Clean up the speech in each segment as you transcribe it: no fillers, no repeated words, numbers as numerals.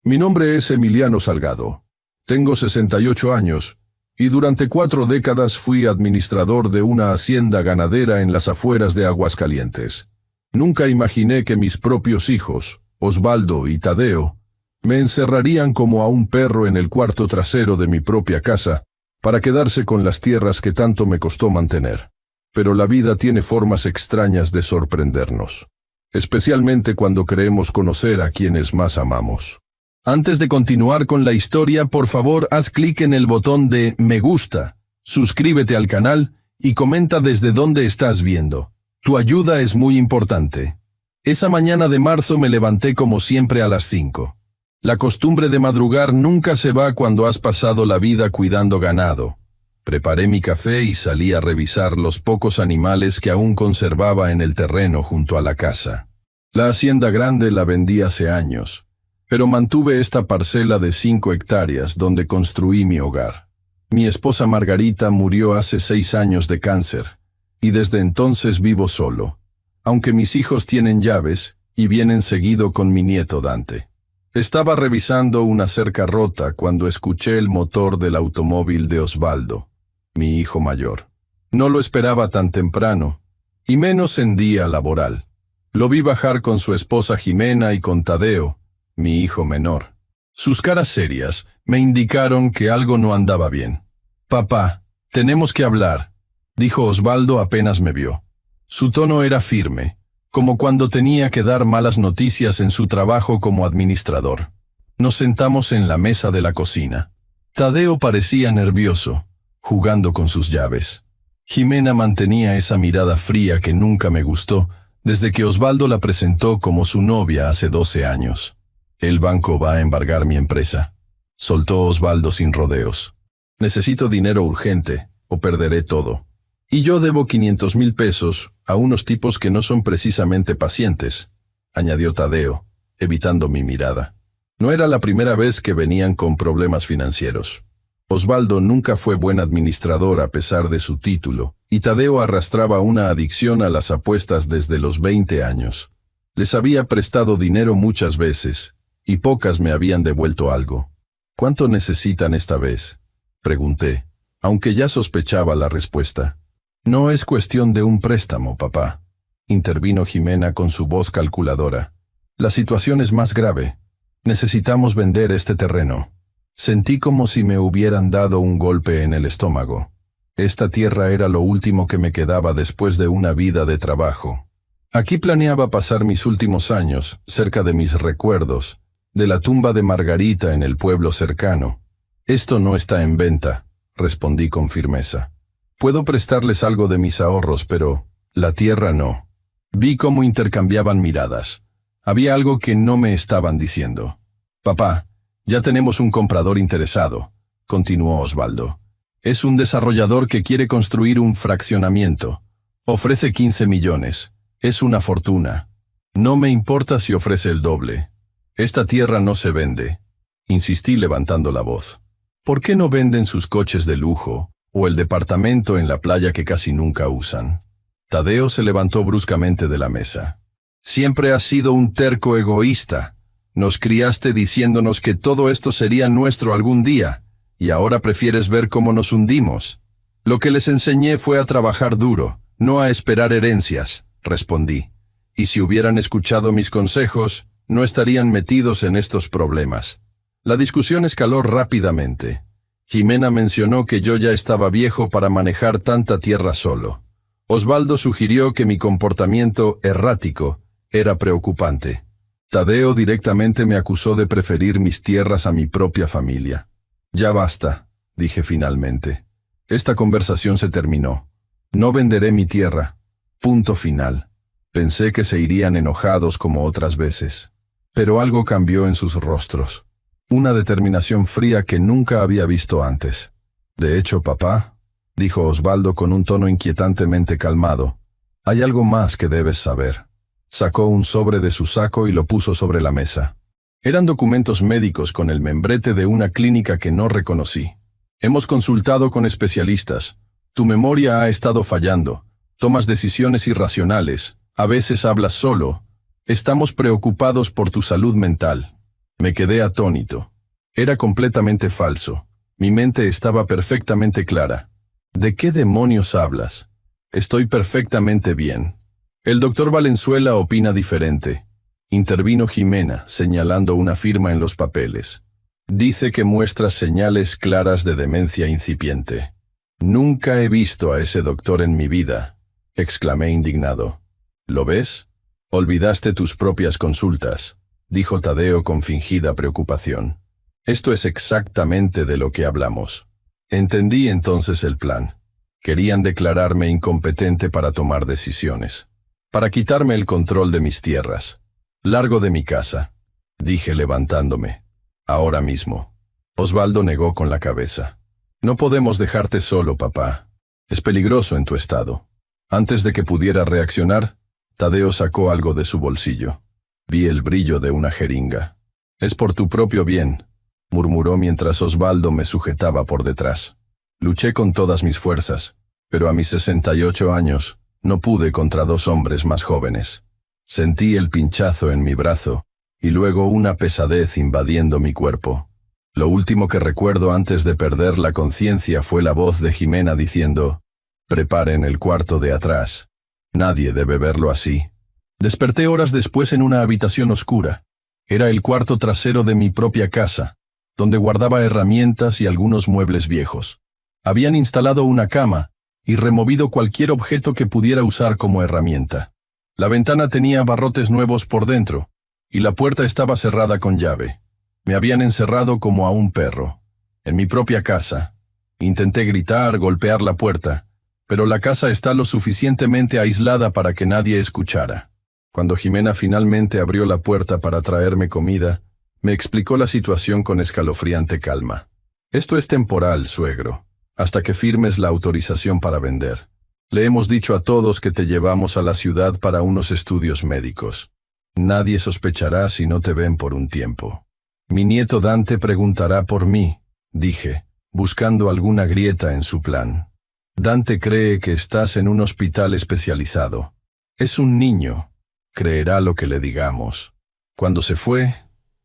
Mi nombre es Emiliano Salgado. Tengo 68 años, y durante 4 décadas fui administrador de una hacienda ganadera en las afueras de Aguascalientes. Nunca imaginé que mis propios hijos, Osvaldo y Tadeo, me encerrarían como a un perro en el cuarto trasero de mi propia casa, para quedarse con las tierras que tanto me costó mantener. Pero la vida tiene formas extrañas de sorprendernos, especialmente cuando creemos conocer a quienes más amamos. Antes de continuar con la historia, por favor, haz clic en el botón de me gusta, suscríbete al canal y comenta desde dónde estás viendo. Tu ayuda es muy importante. Esa mañana de marzo me levanté como siempre a las 5. La costumbre de madrugar nunca se va cuando has pasado la vida cuidando ganado. Preparé mi café y salí a revisar los pocos animales que aún conservaba en el terreno junto a la casa. La hacienda grande la vendí hace años, pero mantuve esta parcela de 5 hectáreas donde construí mi hogar. Mi esposa Margarita murió hace 6 años de cáncer, y desde entonces vivo solo, aunque mis hijos tienen llaves y vienen seguido con mi nieto Dante. Estaba revisando una cerca rota cuando escuché el motor del automóvil de Osvaldo, mi hijo mayor. No lo esperaba tan temprano, y menos en día laboral. Lo vi bajar con su esposa Jimena y con Tadeo, mi hijo menor. Sus caras serias me indicaron que algo no andaba bien. «Papá, tenemos que hablar», dijo Osvaldo apenas me vio. Su tono era firme, como cuando tenía que dar malas noticias en su trabajo como administrador. Nos sentamos en la mesa de la cocina. Tadeo parecía nervioso, jugando con sus llaves. Jimena mantenía esa mirada fría que nunca me gustó, desde que Osvaldo la presentó como su novia hace 12 años. «El banco va a embargar mi empresa», soltó Osvaldo sin rodeos. «Necesito dinero urgente, o perderé todo. Y yo debo 500,000 pesos a unos tipos que no son precisamente pacientes», añadió Tadeo, evitando mi mirada. No era la primera vez que venían con problemas financieros. Osvaldo nunca fue buen administrador a pesar de su título, y Tadeo arrastraba una adicción a las apuestas desde los 20 años. Les había prestado dinero muchas veces, y pocas me habían devuelto algo. «¿Cuánto necesitan esta vez?», pregunté, aunque ya sospechaba la respuesta. «No es cuestión de un préstamo, papá», intervino Jimena con su voz calculadora. «La situación es más grave. Necesitamos vender este terreno». Sentí como si me hubieran dado un golpe en el estómago. Esta tierra era lo último que me quedaba después de una vida de trabajo. Aquí planeaba pasar mis últimos años, cerca de mis recuerdos, de la tumba de Margarita en el pueblo cercano. «Esto no está en venta», respondí con firmeza. «Puedo prestarles algo de mis ahorros, pero la tierra no». Vi cómo intercambiaban miradas. Había algo que no me estaban diciendo. «Papá, ya tenemos un comprador interesado», continuó Osvaldo. «Es un desarrollador que quiere construir un fraccionamiento. Ofrece 15 millones. Es una fortuna. No me importa si ofrece el doble. Esta tierra no se vende», insistí levantando la voz. «¿Por qué no venden sus coches de lujo o el departamento en la playa que casi nunca usan?» Tadeo se levantó bruscamente de la mesa. «Siempre has sido un terco egoísta. Nos criaste diciéndonos que todo esto sería nuestro algún día, y ahora prefieres ver cómo nos hundimos. Lo que les enseñé fue a trabajar duro, no a esperar herencias», respondí. «Y si hubieran escuchado mis consejos, no estarían metidos en estos problemas». La discusión escaló rápidamente. Jimena mencionó que yo ya estaba viejo para manejar tanta tierra solo. Osvaldo sugirió que mi comportamiento errático era preocupante. Tadeo directamente me acusó de preferir mis tierras a mi propia familia. «Ya basta», dije finalmente. Esta conversación se terminó. No venderé mi tierra. Punto final. Pensé que se irían enojados como otras veces. Pero algo cambió en sus rostros. Una determinación fría que nunca había visto antes. «De hecho, papá», dijo Osvaldo con un tono inquietantemente calmado, «hay algo más que debes saber». Sacó un sobre de su saco y lo puso sobre la mesa. Eran documentos médicos con el membrete de una clínica que no reconocí. «Hemos consultado con especialistas. Tu memoria ha estado fallando. Tomas decisiones irracionales. A veces hablas solo. Estamos preocupados por tu salud mental». Me quedé atónito. Era completamente falso. Mi mente estaba perfectamente clara. ¿De qué demonios hablas? Estoy perfectamente bien. El doctor Valenzuela opina diferente. Intervino Jimena, señalando una firma en los papeles. Dice que muestras señales claras de demencia incipiente. Nunca he visto a ese doctor en mi vida, exclamé indignado. ¿Lo ves? Olvidaste tus propias consultas, dijo Tadeo con fingida preocupación. Esto es exactamente de lo que hablamos. Entendí entonces el plan. Querían declararme incompetente para tomar decisiones, para quitarme el control de mis tierras. Largo de mi casa, dije levantándome. Ahora mismo. Osvaldo negó con la cabeza. No podemos dejarte solo, papá. Es peligroso en tu estado. Antes de que pudiera reaccionar, Tadeo sacó algo de su bolsillo. Vi el brillo de una jeringa. Es por tu propio bien, murmuró mientras Osvaldo me sujetaba por detrás. Luché con todas mis fuerzas, pero a mis 68 años no pude contra dos hombres más jóvenes. Sentí el pinchazo en mi brazo, y luego una pesadez invadiendo mi cuerpo. Lo último que recuerdo antes de perder la conciencia fue la voz de Jimena diciendo: «Preparen el cuarto de atrás. Nadie debe verlo así». Desperté horas después en una habitación oscura. Era el cuarto trasero de mi propia casa, donde guardaba herramientas y algunos muebles viejos. Habían instalado una cama y removido cualquier objeto que pudiera usar como herramienta. La ventana tenía barrotes nuevos por dentro, y la puerta estaba cerrada con llave. Me habían encerrado como a un perro. En mi propia casa. Intenté gritar, golpear la puerta, pero la casa está lo suficientemente aislada para que nadie escuchara. Cuando Jimena finalmente abrió la puerta para traerme comida, me explicó la situación con escalofriante calma. «Esto es temporal, suegro, hasta que firmes la autorización para vender. Le hemos dicho a todos que te llevamos a la ciudad para unos estudios médicos. Nadie sospechará si no te ven por un tiempo. Mi nieto Dante preguntará por mí», dije, buscando alguna grieta en su plan. «Dante cree que estás en un hospital especializado. Es un niño. Creerá lo que le digamos». Cuando se fue,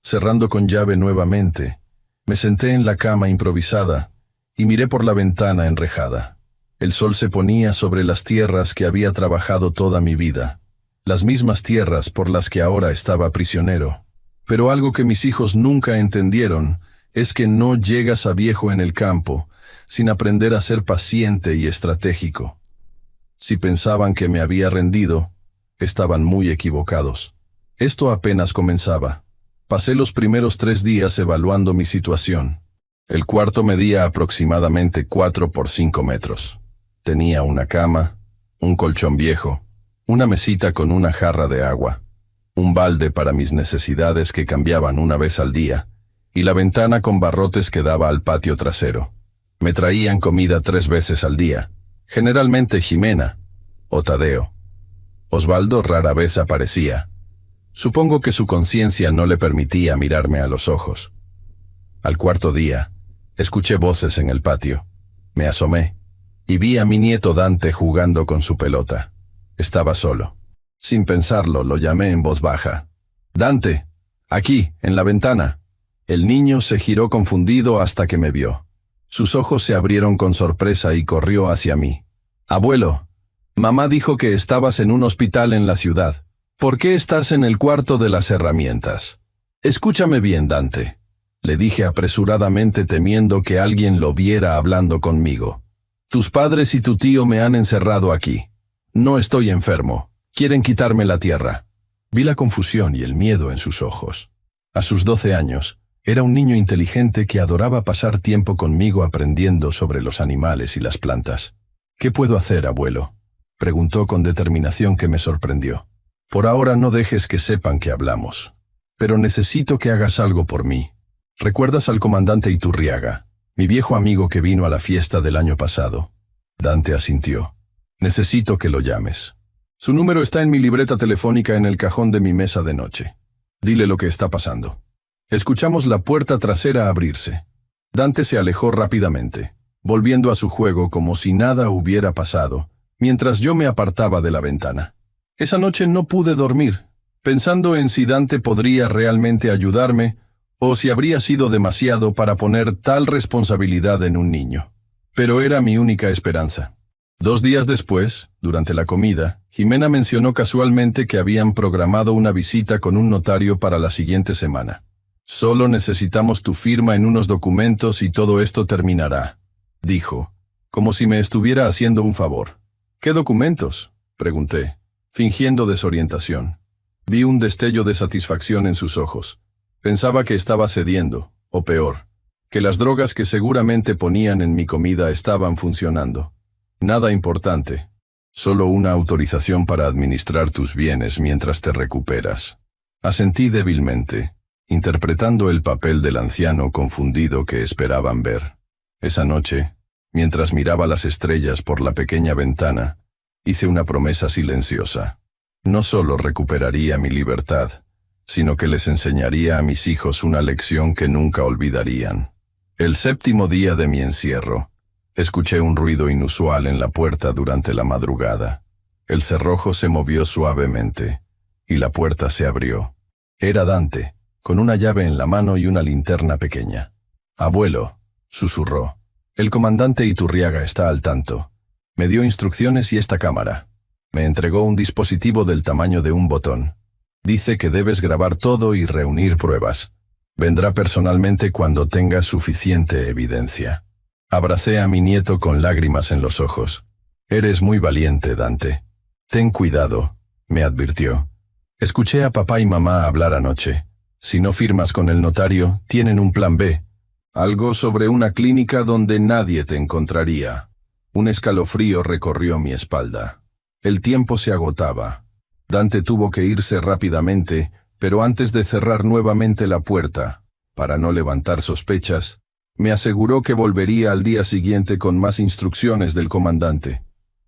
cerrando con llave nuevamente, me senté en la cama improvisada y miré por la ventana enrejada. El sol se ponía sobre las tierras que había trabajado toda mi vida, las mismas tierras por las que ahora estaba prisionero. Pero algo que mis hijos nunca entendieron es que no llegas a viejo en el campo sin aprender a ser paciente y estratégico. Si pensaban que me había rendido, estaban muy equivocados. Esto apenas comenzaba. Pasé los primeros 3 días evaluando mi situación. El cuarto medía aproximadamente 4 por 5 metros. Tenía una cama, un colchón viejo, una mesita con una jarra de agua, un balde para mis necesidades que cambiaban una vez al día, y la ventana con barrotes que daba al patio trasero. Me traían comida 3 veces al día, generalmente Jimena o Tadeo. Osvaldo rara vez aparecía. Supongo que su conciencia no le permitía mirarme a los ojos. Al cuarto día, escuché voces en el patio. Me asomé y vi a mi nieto Dante jugando con su pelota. Estaba solo. Sin pensarlo, lo llamé en voz baja. «Dante, aquí, en la ventana». El niño se giró confundido hasta que me vio. Sus ojos se abrieron con sorpresa y corrió hacia mí. «Abuelo, mamá dijo que estabas en un hospital en la ciudad. ¿Por qué estás en el cuarto de las herramientas?» «Escúchame bien, Dante», le dije apresuradamente temiendo que alguien lo viera hablando conmigo. «Tus padres y tu tío me han encerrado aquí. No estoy enfermo. Quieren quitarme la tierra». Vi la confusión y el miedo en sus ojos. A sus 12 años, era un niño inteligente que adoraba pasar tiempo conmigo aprendiendo sobre los animales y las plantas. «¿Qué puedo hacer, abuelo?», preguntó con determinación que me sorprendió. «Por ahora no dejes que sepan que hablamos. Pero necesito que hagas algo por mí. ¿Recuerdas al comandante Iturriaga, mi viejo amigo que vino a la fiesta del año pasado?» Dante asintió. «Necesito que lo llames. Su número está en mi libreta telefónica en el cajón de mi mesa de noche. Dile lo que está pasando». Escuchamos la puerta trasera abrirse. Dante se alejó rápidamente, volviendo a su juego como si nada hubiera pasado, mientras yo me apartaba de la ventana. Esa noche no pude dormir, pensando en si Dante podría realmente ayudarme o si habría sido demasiado para poner tal responsabilidad en un niño. Pero era mi única esperanza. 2 días después, durante la comida, Jimena mencionó casualmente que habían programado una visita con un notario para la siguiente semana. «Solo necesitamos tu firma en unos documentos y todo esto terminará», dijo, como si me estuviera haciendo un favor. «¿Qué documentos?», pregunté, fingiendo desorientación. Vi un destello de satisfacción en sus ojos. Pensaba que estaba cediendo, o peor, que las drogas que seguramente ponían en mi comida estaban funcionando. Nada importante, solo una autorización para administrar tus bienes mientras te recuperas. Asentí débilmente, interpretando el papel del anciano confundido que esperaban ver. Esa noche, mientras miraba las estrellas por la pequeña ventana, hice una promesa silenciosa. No solo recuperaría mi libertad, sino que les enseñaría a mis hijos una lección que nunca olvidarían. El 7º día de mi encierro, escuché un ruido inusual en la puerta durante la madrugada. El cerrojo se movió suavemente, y la puerta se abrió. Era Dante, con una llave en la mano y una linterna pequeña. «Abuelo», susurró, «el comandante Iturriaga está al tanto. Me dio instrucciones y esta cámara. Me entregó un dispositivo del tamaño de un botón. Dice que debes grabar todo y reunir pruebas. Vendrá personalmente cuando tenga suficiente evidencia». Abracé a mi nieto con lágrimas en los ojos. «Eres muy valiente, Dante. Ten cuidado», me advirtió. «Escuché a papá y mamá hablar anoche. Si no firmas con el notario, tienen un plan B. Algo sobre una clínica donde nadie te encontraría». Un escalofrío recorrió mi espalda. El tiempo se agotaba. Dante tuvo que irse rápidamente, pero antes de cerrar nuevamente la puerta, para no levantar sospechas, me aseguró que volvería al día siguiente con más instrucciones del comandante.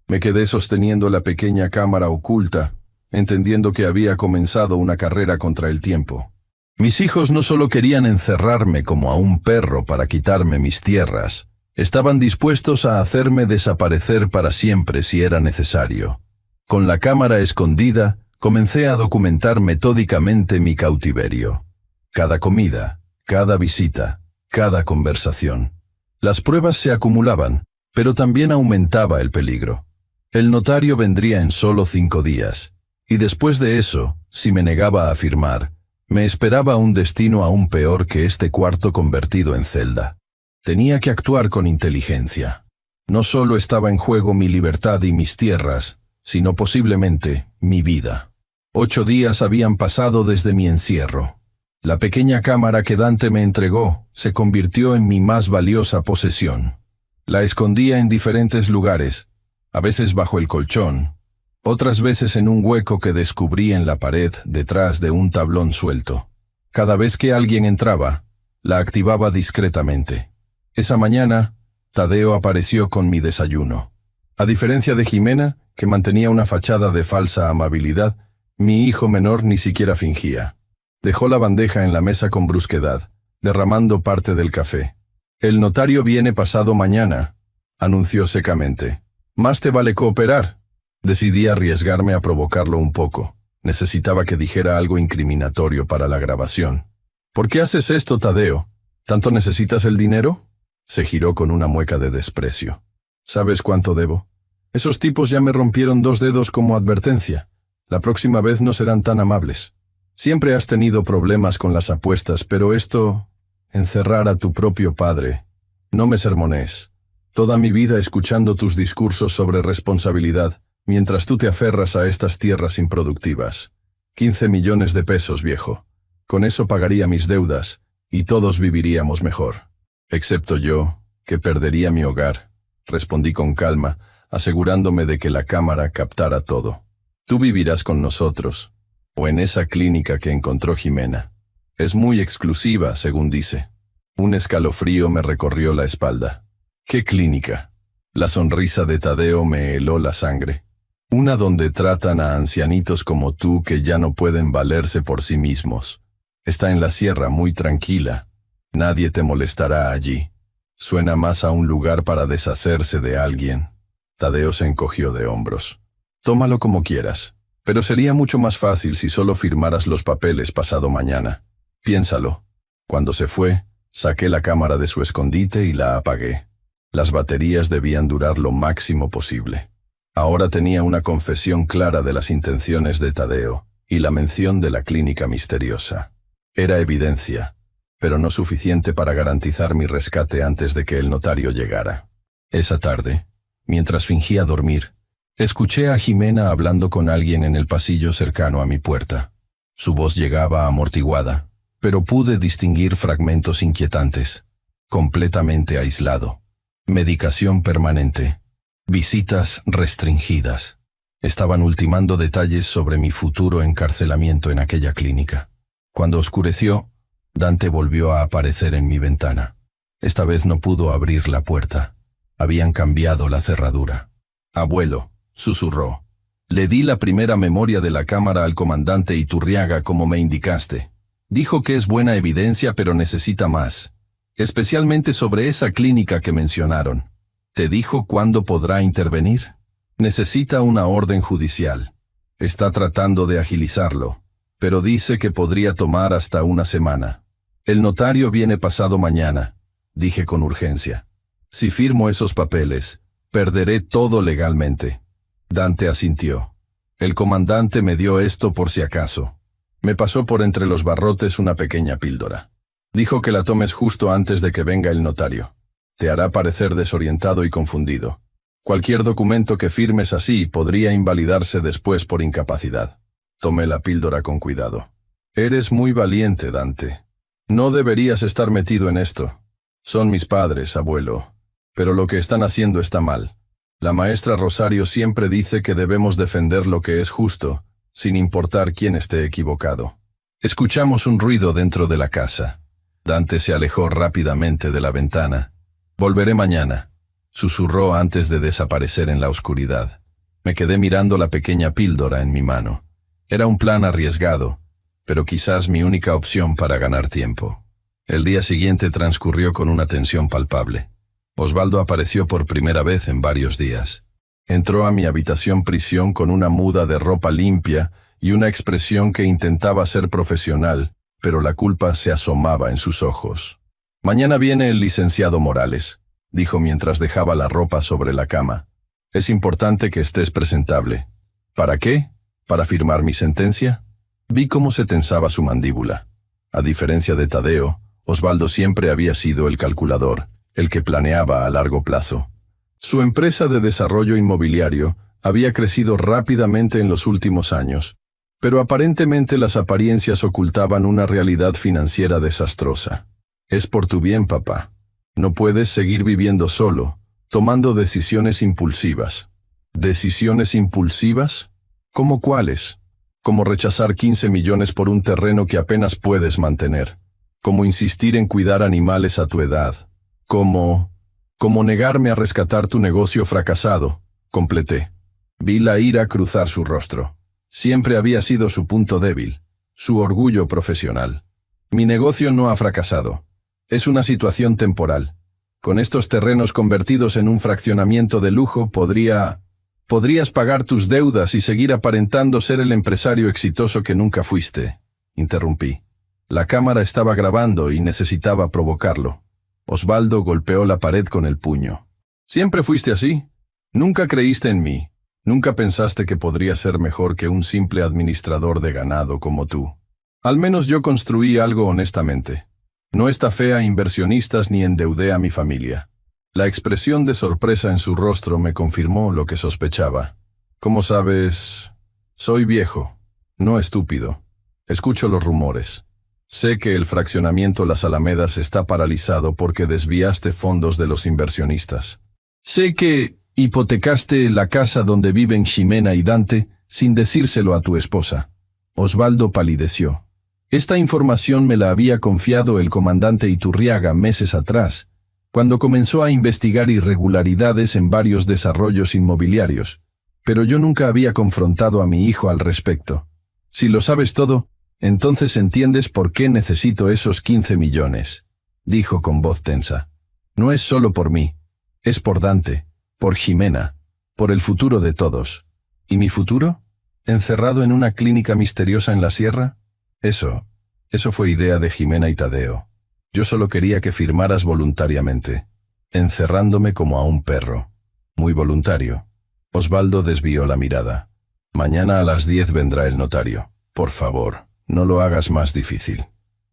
Me quedé sosteniendo la pequeña cámara oculta, entendiendo que había comenzado una carrera contra el tiempo. Mis hijos no solo querían encerrarme como a un perro para quitarme mis tierras, estaban dispuestos a hacerme desaparecer para siempre si era necesario. Con la cámara escondida, comencé a documentar metódicamente mi cautiverio. Cada comida, cada visita, cada conversación. Las pruebas se acumulaban, pero también aumentaba el peligro. El notario vendría en solo 5 días, y después de eso, si me negaba a firmar, me esperaba un destino aún peor que este cuarto convertido en celda. Tenía que actuar con inteligencia. No solo estaba en juego mi libertad y mis tierras, sino posiblemente mi vida. 8 días habían pasado desde mi encierro. La pequeña cámara que Dante me entregó se convirtió en mi más valiosa posesión. La escondía en diferentes lugares, a veces bajo el colchón, otras veces en un hueco que descubrí en la pared detrás de un tablón suelto. Cada vez que alguien entraba, la activaba discretamente. Esa mañana, Tadeo apareció con mi desayuno. A diferencia de Jimena, que mantenía una fachada de falsa amabilidad, mi hijo menor ni siquiera fingía. Dejó la bandeja en la mesa con brusquedad, derramando parte del café. «El notario viene pasado mañana», anunció secamente. «Más te vale cooperar». Decidí arriesgarme a provocarlo un poco. Necesitaba que dijera algo incriminatorio para la grabación. «¿Por qué haces esto, Tadeo? ¿Tanto necesitas el dinero?». Se giró con una mueca de desprecio. «¿Sabes cuánto debo? Esos tipos ya me rompieron 2 dedos como advertencia. La próxima vez no serán tan amables. Siempre has tenido problemas con las apuestas, pero esto... encerrar a tu propio padre. No me sermonees. Toda mi vida escuchando tus discursos sobre responsabilidad, mientras tú te aferras a estas tierras improductivas. 15 millones de pesos, viejo. Con eso pagaría mis deudas, y todos viviríamos mejor. Excepto yo, que perdería mi hogar, respondí con calma, asegurándome de que la cámara captara todo. Tú vivirás con nosotros, o en esa clínica que encontró Jimena. Es muy exclusiva, según dice. Un escalofrío me recorrió la espalda. ¿Qué clínica? La sonrisa de Tadeo me heló la sangre. Una donde tratan a ancianitos como tú que ya no pueden valerse por sí mismos. Está en la sierra, muy tranquila. Nadie te molestará allí. Suena más a un lugar para deshacerse de alguien. Tadeo se encogió de hombros. Tómalo como quieras. Pero sería mucho más fácil si solo firmaras los papeles pasado mañana. Piénsalo. Cuando se fue, saqué la cámara de su escondite y la apagué. Las baterías debían durar lo máximo posible. Ahora tenía una confesión clara de las intenciones de Tadeo y la mención de la clínica misteriosa. Era evidencia, pero no suficiente para garantizar mi rescate antes de que el notario llegara. Esa tarde, mientras fingía dormir, escuché a Jimena hablando con alguien en el pasillo cercano a mi puerta. Su voz llegaba amortiguada, pero pude distinguir fragmentos inquietantes. Completamente aislado. Medicación permanente. Visitas restringidas. Estaban ultimando detalles sobre mi futuro encarcelamiento en aquella clínica. Cuando oscureció, Dante volvió a aparecer en mi ventana. Esta vez no pudo abrir la puerta. Habían cambiado la cerradura. «Abuelo», susurró. «Le di la primera memoria de la cámara al comandante Iturriaga como me indicaste. Dijo que es buena evidencia pero necesita más. Especialmente sobre esa clínica que mencionaron. ¿Te dijo cuándo podrá intervenir? Necesita una orden judicial. Está tratando de agilizarlo, pero dice que podría tomar hasta una semana. El notario viene pasado mañana», dije con urgencia. «Si firmo esos papeles, perderé todo legalmente». Dante asintió. «El comandante me dio esto por si acaso». Me pasó por entre los barrotes una pequeña píldora. Dijo que la tomes justo antes de que venga el notario. Te hará parecer desorientado y confundido. Cualquier documento que firmes así podría invalidarse después por incapacidad. Tomé la píldora con cuidado. «Eres muy valiente, Dante. No deberías estar metido en esto. Son mis padres, abuelo. Pero lo que están haciendo está mal. La maestra Rosario siempre dice que debemos defender lo que es justo, sin importar quién esté equivocado». Escuchamos un ruido dentro de la casa. Dante se alejó rápidamente de la ventana. «Volveré mañana», susurró antes de desaparecer en la oscuridad. Me quedé mirando la pequeña píldora en mi mano. Era un plan arriesgado, pero quizás mi única opción para ganar tiempo. El día siguiente transcurrió con una tensión palpable. Osvaldo apareció por primera vez en varios días. Entró a mi habitación prisión con una muda de ropa limpia y una expresión que intentaba ser profesional, pero la culpa se asomaba en sus ojos. «Mañana viene el licenciado Morales», dijo mientras dejaba la ropa sobre la cama. «Es importante que estés presentable». «¿Para qué? ¿Para firmar mi sentencia?» Vi cómo se tensaba su mandíbula. A diferencia de Tadeo, Osvaldo siempre había sido el calculador, el que planeaba a largo plazo. Su empresa de desarrollo inmobiliario había crecido rápidamente en los últimos años, pero aparentemente las apariencias ocultaban una realidad financiera desastrosa. «Es por tu bien, papá. No puedes seguir viviendo solo, tomando decisiones impulsivas». ¿Decisiones impulsivas? ¿Cómo cuáles? Como rechazar 15 millones por un terreno que apenas puedes mantener. Como insistir en cuidar animales a tu edad. Como negarme a rescatar tu negocio fracasado, completé. Vi la ira cruzar su rostro. Siempre había sido su punto débil, su orgullo profesional. Mi negocio no ha fracasado. Es una situación temporal. Con estos terrenos convertidos en un fraccionamiento de lujo podrías pagar tus deudas y seguir aparentando ser el empresario exitoso que nunca fuiste, interrumpí. La cámara estaba grabando y necesitaba provocarlo. Osvaldo golpeó la pared con el puño. «Siempre fuiste así. Nunca creíste en mí. Nunca pensaste que podría ser mejor que un simple administrador de ganado como tú. Al menos yo construí algo honestamente. No estafé a inversionistas ni endeudé a mi familia». La expresión de sorpresa en su rostro me confirmó lo que sospechaba. «Como sabes, soy viejo, no estúpido. Escucho los rumores. Sé que el fraccionamiento Las Alamedas está paralizado porque desviaste fondos de los inversionistas. Sé que hipotecaste la casa donde viven Jimena y Dante sin decírselo a tu esposa». Osvaldo palideció. Esta información me la había confiado el comandante Iturriaga meses atrás, cuando comenzó a investigar irregularidades en varios desarrollos inmobiliarios, pero yo nunca había confrontado a mi hijo al respecto. Si lo sabes todo, entonces entiendes por qué necesito esos 15 millones, dijo con voz tensa. No es solo por mí, es por Dante, por Jimena, por el futuro de todos. ¿Y mi futuro? ¿Encerrado en una clínica misteriosa en la sierra? Eso fue idea de Jimena y Tadeo. Yo solo quería que firmaras voluntariamente, encerrándome como a un perro. Muy voluntario. Osvaldo desvió la mirada. Mañana a las 10 vendrá el notario. Por favor, no lo hagas más difícil.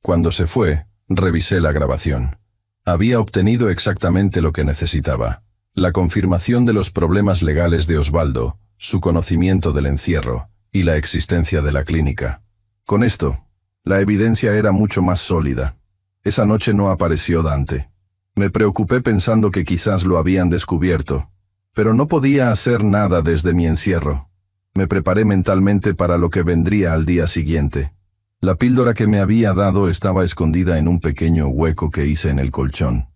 Cuando se fue, revisé la grabación. Había obtenido exactamente lo que necesitaba. La confirmación de los problemas legales de Osvaldo, su conocimiento del encierro y la existencia de la clínica. Con esto, la evidencia era mucho más sólida. Esa noche no apareció Dante. Me preocupé pensando que quizás lo habían descubierto, pero no podía hacer nada desde mi encierro. Me preparé mentalmente para lo que vendría al día siguiente. La píldora que me había dado estaba escondida en un pequeño hueco que hice en el colchón.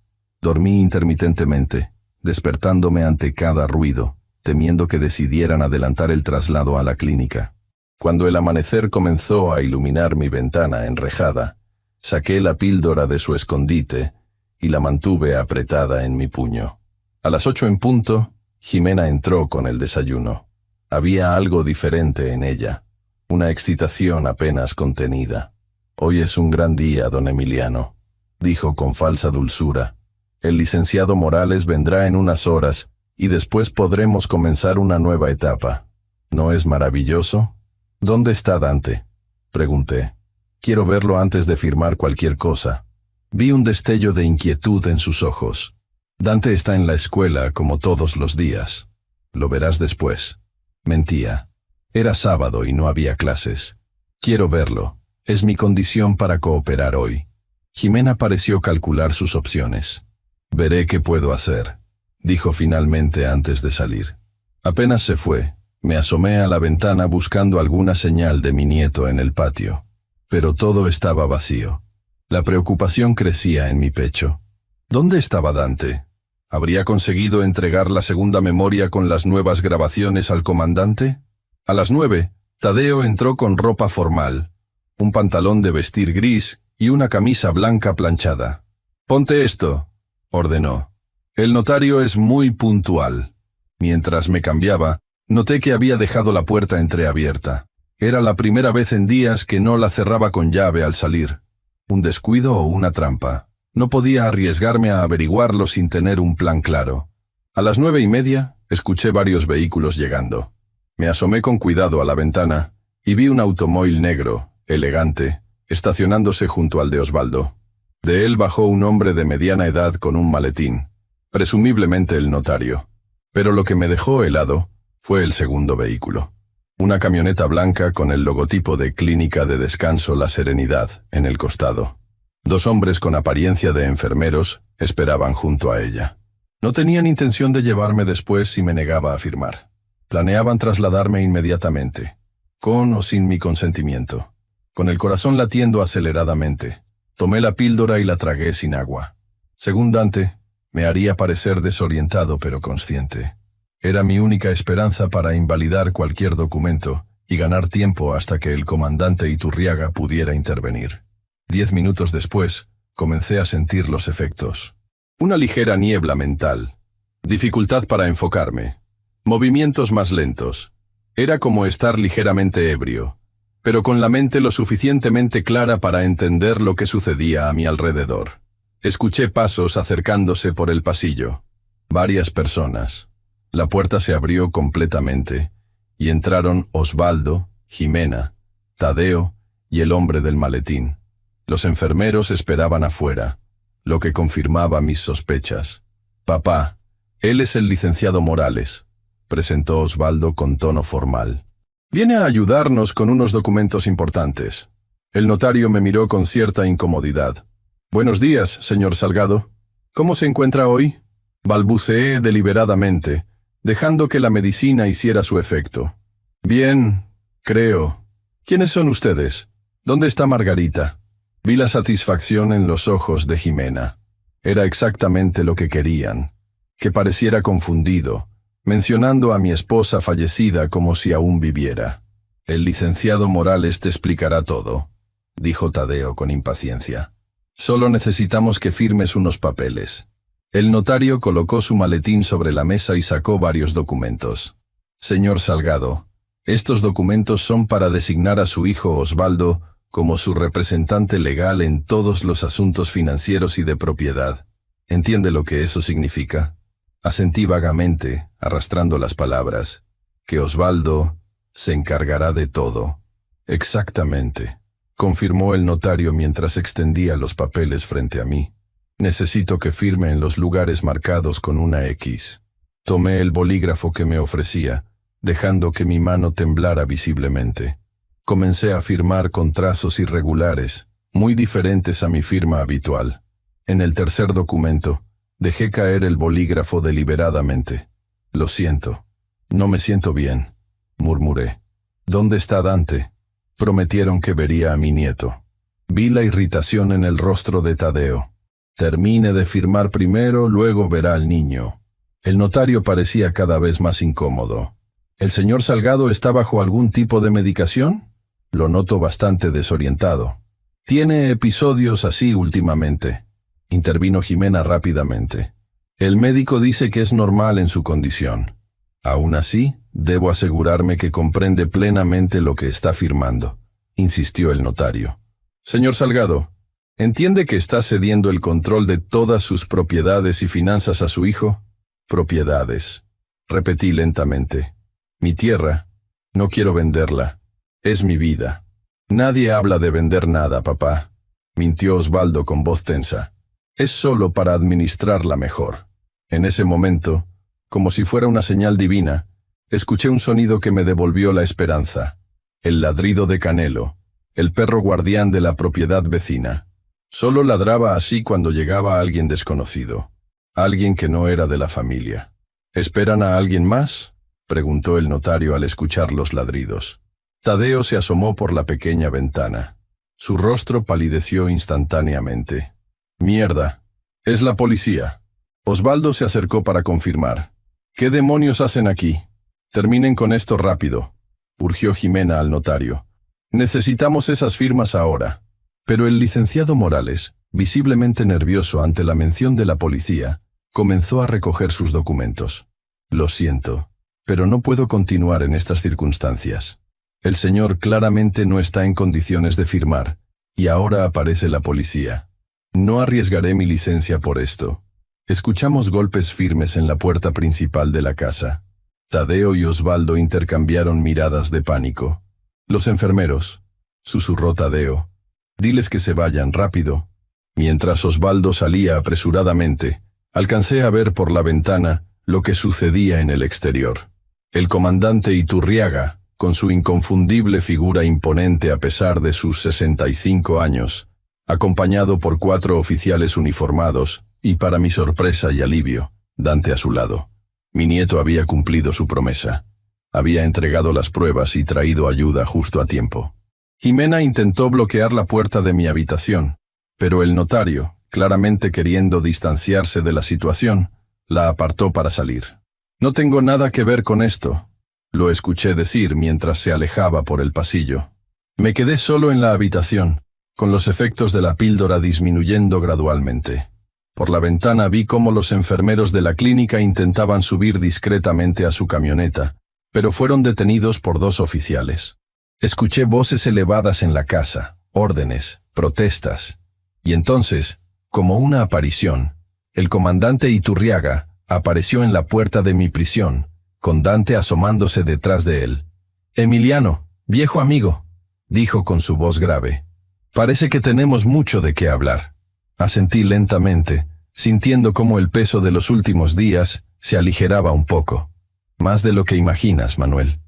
Dormí intermitentemente, despertándome ante cada ruido, temiendo que decidieran adelantar el traslado a la clínica. Cuando el amanecer comenzó a iluminar mi ventana enrejada, saqué la píldora de su escondite y la mantuve apretada en mi puño. A las 8 en punto, Jimena entró con el desayuno. Había algo diferente en ella, una excitación apenas contenida. «Hoy es un gran día, don Emiliano», dijo con falsa dulzura. «El licenciado Morales vendrá en unas horas y después podremos comenzar una nueva etapa. ¿No es maravilloso?» «¿Dónde está Dante?», pregunté. «Quiero verlo antes de firmar cualquier cosa». Vi un destello de inquietud en sus ojos. «Dante está en la escuela como todos los días. Lo verás después». Mentía. Era sábado y no había clases. «Quiero verlo. Es mi condición para cooperar hoy». Jimena pareció calcular sus opciones. «Veré qué puedo hacer», dijo finalmente antes de salir. Apenas se fue, me asomé a la ventana buscando alguna señal de mi nieto en el patio. Pero todo estaba vacío. La preocupación crecía en mi pecho. ¿Dónde estaba Dante? ¿Habría conseguido entregar la segunda memoria con las nuevas grabaciones al comandante? A las 9, Tadeo entró con ropa formal, un pantalón de vestir gris y una camisa blanca planchada. «Ponte esto», ordenó. «El notario es muy puntual». Mientras me cambiaba, noté que había dejado la puerta entreabierta. Era la primera vez en días que no la cerraba con llave al salir. ¿Un descuido o una trampa? No podía arriesgarme a averiguarlo sin tener un plan claro. A las 9:30, escuché varios vehículos llegando. Me asomé con cuidado a la ventana y vi un automóvil negro, elegante, estacionándose junto al de Osvaldo. De él bajó un hombre de mediana edad con un maletín, presumiblemente el notario. Pero lo que me dejó helado fue el segundo vehículo. Una camioneta blanca con el logotipo de Clínica de Descanso La Serenidad en el costado. 2 hombres con apariencia de enfermeros esperaban junto a ella. No tenían intención de llevarme después si me negaba a firmar. Planeaban trasladarme inmediatamente, con o sin mi consentimiento. Con el corazón latiendo aceleradamente, tomé la píldora y la tragué sin agua. Según Dante, me haría parecer desorientado pero consciente. Era mi única esperanza para invalidar cualquier documento y ganar tiempo hasta que el comandante Iturriaga pudiera intervenir. 10 minutos después, comencé a sentir los efectos. Una ligera niebla mental, dificultad para enfocarme, movimientos más lentos. Era como estar ligeramente ebrio, pero con la mente lo suficientemente clara para entender lo que sucedía a mi alrededor. Escuché pasos acercándose por el pasillo. Varias personas. La puerta se abrió completamente, y entraron Osvaldo, Jimena, Tadeo y el hombre del maletín. Los enfermeros esperaban afuera, lo que confirmaba mis sospechas. «Papá, él es el licenciado Morales», presentó Osvaldo con tono formal. «Viene a ayudarnos con unos documentos importantes». El notario me miró con cierta incomodidad. «Buenos días, señor Salgado. ¿Cómo se encuentra hoy?», balbuceé deliberadamente, dejando que la medicina hiciera su efecto. «Bien, creo. ¿Quiénes son ustedes? ¿Dónde está Margarita?». Vi la satisfacción en los ojos de Jimena. Era exactamente lo que querían, que pareciera confundido, mencionando a mi esposa fallecida como si aún viviera. «El licenciado Morales te explicará todo», dijo Tadeo con impaciencia. «Solo necesitamos que firmes unos papeles». El notario colocó su maletín sobre la mesa y sacó varios documentos. «Señor Salgado, estos documentos son para designar a su hijo Osvaldo como su representante legal en todos los asuntos financieros y de propiedad. ¿Entiende lo que eso significa? Asentí vagamente, arrastrando las palabras. Que Osvaldo se encargará de todo. Exactamente, confirmó el notario mientras extendía los papeles frente a mí. Necesito que firme en los lugares marcados con una X. Tomé el bolígrafo que me ofrecía, dejando que mi mano temblara visiblemente. Comencé a firmar con trazos irregulares, muy diferentes a mi firma habitual. En el tercer documento, dejé caer el bolígrafo deliberadamente. Lo siento. No me siento bien, murmuré. ¿Dónde está Dante? Prometieron que vería a mi nieto. Vi la irritación en el rostro de Tadeo. Termine de firmar primero, luego verá al niño. El notario parecía cada vez más incómodo. ¿El señor Salgado está bajo algún tipo de medicación? Lo noto bastante desorientado. Tiene episodios así últimamente. Intervino Jimena rápidamente. El médico dice que es normal en su condición. Aún así, debo asegurarme que comprende plenamente lo que está firmando, insistió el notario. Señor Salgado, ¿entiende que está cediendo el control de todas sus propiedades y finanzas a su hijo? Propiedades. Repetí lentamente. Mi tierra. No quiero venderla. Es mi vida. Nadie habla de vender nada, papá, mintió Osvaldo con voz tensa. Es solo para administrarla mejor. En ese momento, como si fuera una señal divina, escuché un sonido que me devolvió la esperanza. El ladrido de Canelo, el perro guardián de la propiedad vecina. Solo ladraba así cuando llegaba alguien desconocido. Alguien que no era de la familia. ¿Esperan a alguien más?, preguntó el notario al escuchar los ladridos. Tadeo se asomó por la pequeña ventana. Su rostro palideció instantáneamente. «Mierda. Es la policía». Osvaldo se acercó para confirmar. «¿Qué demonios hacen aquí? Terminen con esto rápido», urgió Jimena al notario. «Necesitamos esas firmas ahora». Pero el licenciado Morales, visiblemente nervioso ante la mención de la policía, comenzó a recoger sus documentos. «Lo siento, pero no puedo continuar en estas circunstancias. El señor claramente no está en condiciones de firmar, y ahora aparece la policía. No arriesgaré mi licencia por esto». Escuchamos golpes firmes en la puerta principal de la casa. Tadeo y Osvaldo intercambiaron miradas de pánico. «Los enfermeros», susurró Tadeo. «Diles que se vayan rápido». Mientras Osvaldo salía apresuradamente, alcancé a ver por la ventana lo que sucedía en el exterior. El comandante Iturriaga, con su inconfundible figura imponente a pesar de sus 65 años, acompañado por 4 oficiales uniformados, y para mi sorpresa y alivio, Dante a su lado. Mi nieto había cumplido su promesa. Había entregado las pruebas y traído ayuda justo a tiempo. Jimena intentó bloquear la puerta de mi habitación, pero el notario, claramente queriendo distanciarse de la situación, la apartó para salir. «No tengo nada que ver con esto», lo escuché decir mientras se alejaba por el pasillo. Me quedé solo en la habitación, con los efectos de la píldora disminuyendo gradualmente. Por la ventana vi cómo los enfermeros de la clínica intentaban subir discretamente a su camioneta, pero fueron detenidos por 2 oficiales. Escuché voces elevadas en la casa, órdenes, protestas. Y entonces, como una aparición, el comandante Iturriaga apareció en la puerta de mi prisión, con Dante asomándose detrás de él. «Emiliano, viejo amigo», dijo con su voz grave. «Parece que tenemos mucho de qué hablar». Asentí lentamente, sintiendo cómo el peso de los últimos días se aligeraba un poco. «Más de lo que imaginas, Manuel.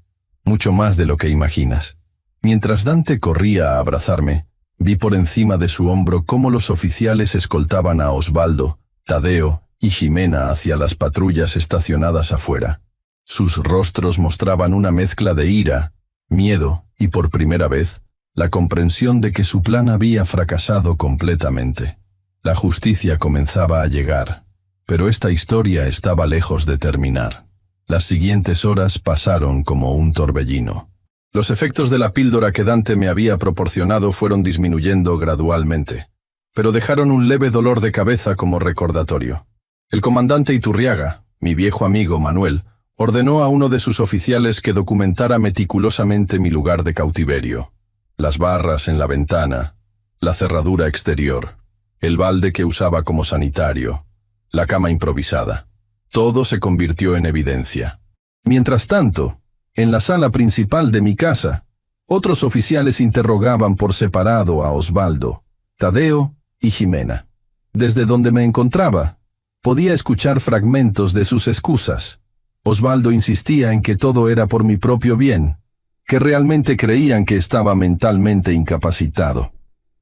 Mucho más de lo que imaginas». Mientras Dante corría a abrazarme, vi por encima de su hombro cómo los oficiales escoltaban a Osvaldo, Tadeo y Jimena hacia las patrullas estacionadas afuera. Sus rostros mostraban una mezcla de ira, miedo y, por primera vez, la comprensión de que su plan había fracasado completamente. La justicia comenzaba a llegar, pero esta historia estaba lejos de terminar. Las siguientes horas pasaron como un torbellino. Los efectos de la píldora que Dante me había proporcionado fueron disminuyendo gradualmente, pero dejaron un leve dolor de cabeza como recordatorio. El comandante Iturriaga, mi viejo amigo Manuel, ordenó a uno de sus oficiales que documentara meticulosamente mi lugar de cautiverio. las barras en la ventana, la cerradura exterior, el balde que usaba como sanitario, la cama improvisada. Todo se convirtió en evidencia. Mientras tanto, en la sala principal de mi casa, otros oficiales interrogaban por separado a Osvaldo, Tadeo y Jimena. Desde donde me encontraba, podía escuchar fragmentos de sus excusas. Osvaldo insistía en que todo era por mi propio bien, que realmente creían que estaba mentalmente incapacitado.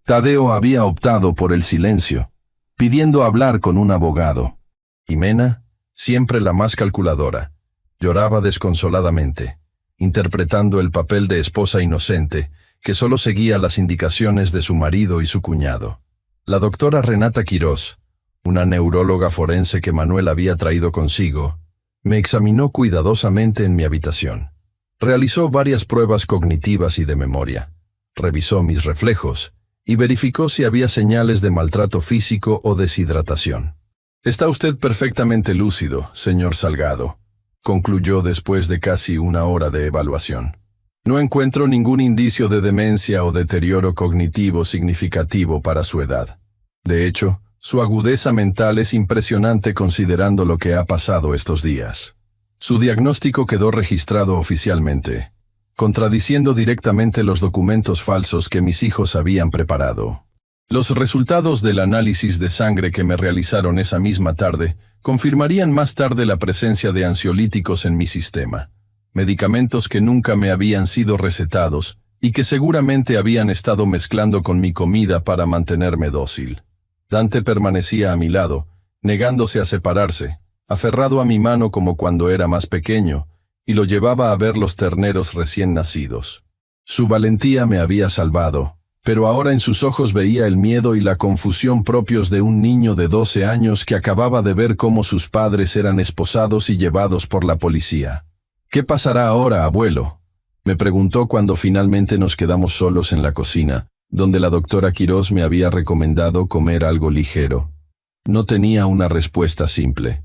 Tadeo había optado por el silencio, pidiendo hablar con un abogado. Jimena, siempre la más calculadora, lloraba desconsoladamente, interpretando el papel de esposa inocente que solo seguía las indicaciones de su marido y su cuñado. La doctora Renata Quirós, una neuróloga forense que Manuel había traído consigo, me examinó cuidadosamente en mi habitación. Realizó varias pruebas cognitivas y de memoria, revisó mis reflejos y verificó si había señales de maltrato físico o deshidratación. «Está usted perfectamente lúcido, señor Salgado», concluyó después de casi una hora de evaluación. «No encuentro ningún indicio de demencia o deterioro cognitivo significativo para su edad. De hecho, su agudeza mental es impresionante considerando lo que ha pasado estos días». Su diagnóstico quedó registrado oficialmente, contradiciendo directamente los documentos falsos que mis hijos habían preparado. Los resultados del análisis de sangre que me realizaron esa misma tarde confirmarían más tarde la presencia de ansiolíticos en mi sistema, medicamentos que nunca me habían sido recetados y que seguramente habían estado mezclando con mi comida para mantenerme dócil. Dante permanecía a mi lado, negándose a separarse, aferrado a mi mano como cuando era más pequeño, y lo llevaba a ver los terneros recién nacidos. Su valentía me había salvado, pero ahora en sus ojos veía el miedo y la confusión propios de un niño de 12 años que acababa de ver cómo sus padres eran esposados y llevados por la policía. «¿Qué pasará ahora, abuelo?», me preguntó cuando finalmente nos quedamos solos en la cocina, donde la doctora Quirós me había recomendado comer algo ligero. No tenía una respuesta simple.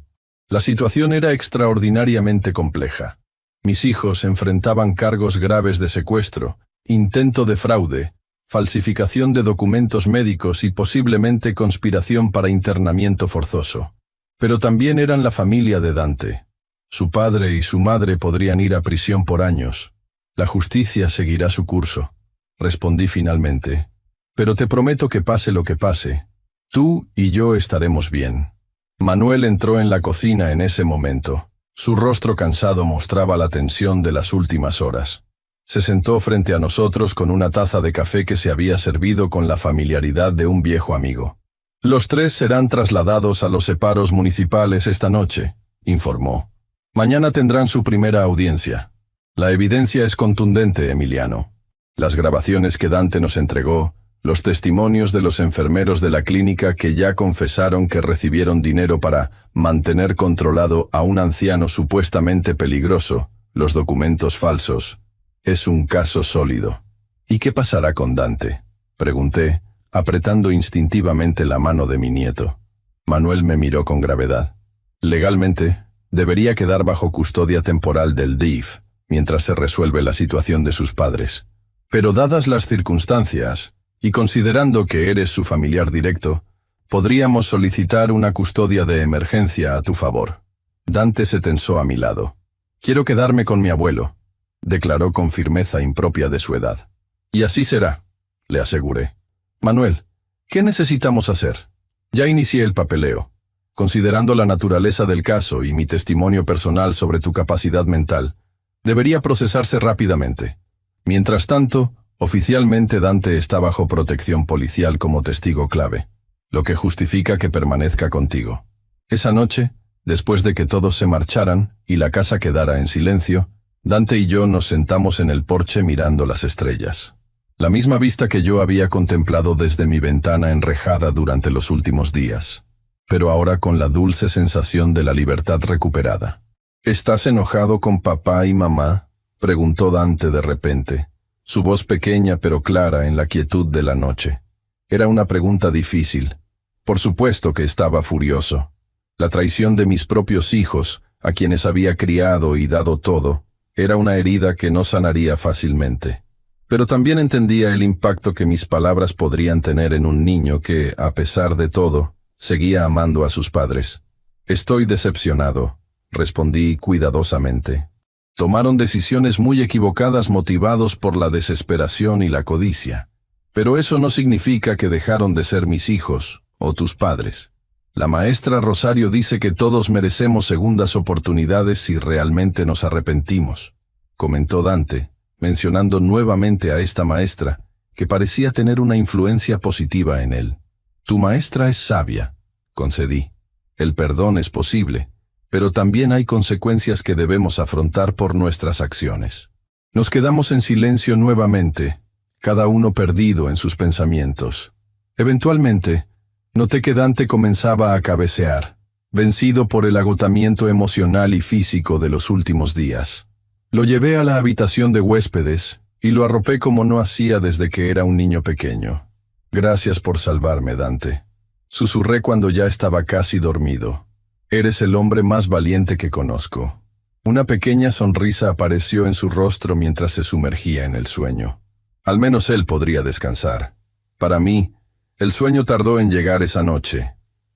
La situación era extraordinariamente compleja. Mis hijos enfrentaban cargos graves de secuestro, intento de fraude, falsificación de documentos médicos y posiblemente conspiración para internamiento forzoso. Pero también eran la familia de Dante. Su padre y su madre podrían ir a prisión por años. La justicia seguirá su curso, respondí finalmente. Pero te prometo que pase lo que pase, tú y yo estaremos bien. Manuel entró en la cocina en ese momento. Su rostro cansado mostraba la tensión de las últimas horas. Se sentó frente a nosotros con una taza de café que se había servido con la familiaridad de un viejo amigo. «Los tres serán trasladados a los separos municipales esta noche», informó. «Mañana tendrán su primera audiencia. La evidencia es contundente, Emiliano. Las grabaciones que Dante nos entregó, los testimonios de los enfermeros de la clínica que ya confesaron que recibieron dinero para mantener controlado a un anciano supuestamente peligroso, los documentos falsos. Es un caso sólido». «¿Y qué pasará con Dante?», pregunté, apretando instintivamente la mano de mi nieto. Manuel me miró con gravedad. «Legalmente, debería quedar bajo custodia temporal del DIF, mientras se resuelve la situación de sus padres. Pero dadas las circunstancias, y considerando que eres su familiar directo, podríamos solicitar una custodia de emergencia a tu favor». Dante se tensó a mi lado. «Quiero quedarme con mi abuelo», declaró con firmeza impropia de su edad. «Y así será», le aseguré. «Manuel, ¿qué necesitamos hacer? Ya inicié el papeleo. Considerando la naturaleza del caso y mi testimonio personal sobre tu capacidad mental, debería procesarse rápidamente. Mientras tanto, oficialmente Dante está bajo protección policial como testigo clave, lo que justifica que permanezca contigo. Esa noche, después de que todos se marcharan y la casa quedara en silencio, Dante y yo nos sentamos en el porche mirando las estrellas. La misma vista que yo había contemplado desde mi ventana enrejada durante los últimos días, pero ahora con la dulce sensación de la libertad recuperada. «¿Estás enojado con papá y mamá?», preguntó Dante de repente, su voz pequeña pero clara en la quietud de la noche. Era una pregunta difícil. Por supuesto que estaba furioso. La traición de mis propios hijos, a quienes había criado y dado todo, era una herida que no sanaría fácilmente. Pero también entendía el impacto que mis palabras podrían tener en un niño que, a pesar de todo, seguía amando a sus padres. Estoy decepcionado, respondí cuidadosamente. Tomaron decisiones muy equivocadas motivados por la desesperación y la codicia. Pero eso no significa que dejaron de ser mis hijos, o tus padres. La maestra Rosario dice que todos merecemos segundas oportunidades si realmente nos arrepentimos, comentó Dante, mencionando nuevamente a esta maestra, que parecía tener una influencia positiva en él. Tu maestra es sabia, concedí. El perdón es posible, pero también hay consecuencias que debemos afrontar por nuestras acciones. Nos quedamos en silencio nuevamente, cada uno perdido en sus pensamientos. Eventualmente, noté que Dante comenzaba a cabecear, vencido por el agotamiento emocional y físico de los últimos días. Lo llevé a la habitación de huéspedes y lo arropé como no hacía desde que era un niño pequeño. Gracias por salvarme, Dante. Susurré cuando ya estaba casi dormido. Eres el hombre más valiente que conozco. Una pequeña sonrisa apareció en su rostro mientras se sumergía en el sueño. Al menos él podría descansar. Para mí, el sueño tardó en llegar esa noche,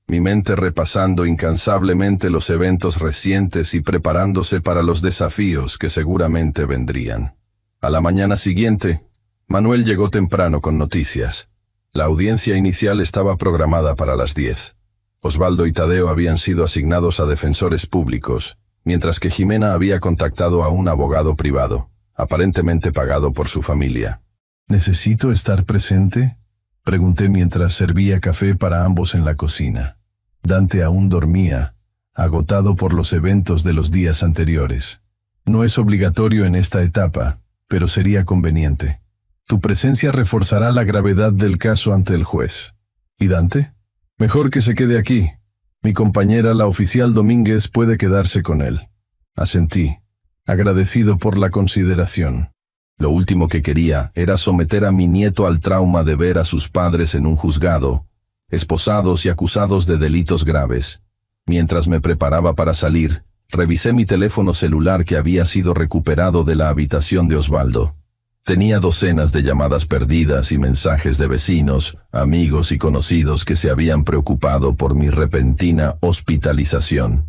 mi mente repasando incansablemente los eventos recientes y preparándose para los desafíos que seguramente vendrían. A la mañana siguiente, Manuel llegó temprano con noticias. La audiencia inicial estaba programada para las 10. Osvaldo y Tadeo habían sido asignados a defensores públicos, mientras que Jimena había contactado a un abogado privado, aparentemente pagado por su familia. ¿Necesito estar presente?, pregunté mientras servía café para ambos en la cocina. Dante aún dormía, agotado por los eventos de los días anteriores. No es obligatorio en esta etapa, pero sería conveniente. Tu presencia reforzará la gravedad del caso ante el juez. ¿Y Dante? Mejor que se quede aquí. Mi compañera, la oficial Domínguez, puede quedarse con él. Asentí, agradecido por la consideración. Lo último que quería era someter a mi nieto al trauma de ver a sus padres en un juzgado, esposados y acusados de delitos graves. Mientras me preparaba para salir, revisé mi teléfono celular que había sido recuperado de la habitación de Osvaldo. Tenía docenas de llamadas perdidas y mensajes de vecinos, amigos y conocidos que se habían preocupado por mi repentina hospitalización.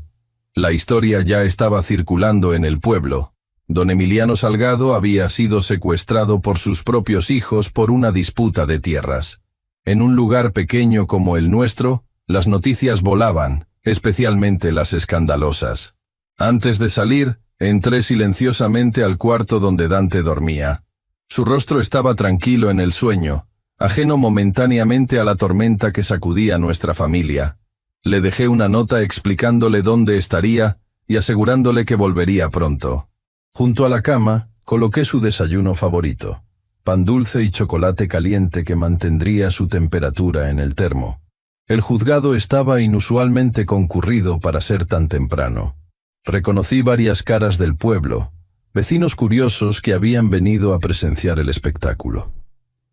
La historia ya estaba circulando en el pueblo. Don Emiliano Salgado había sido secuestrado por sus propios hijos por una disputa de tierras. En un lugar pequeño como el nuestro, las noticias volaban, especialmente las escandalosas. Antes de salir, entré silenciosamente al cuarto donde Dante dormía. Su rostro estaba tranquilo en el sueño, ajeno momentáneamente a la tormenta que sacudía nuestra familia. Le dejé una nota explicándole dónde estaría y asegurándole que volvería pronto. Junto a la cama, coloqué su desayuno favorito, pan dulce y chocolate caliente que mantendría su temperatura en el termo. El juzgado estaba inusualmente concurrido para ser tan temprano. Reconocí varias caras del pueblo, vecinos curiosos que habían venido a presenciar el espectáculo.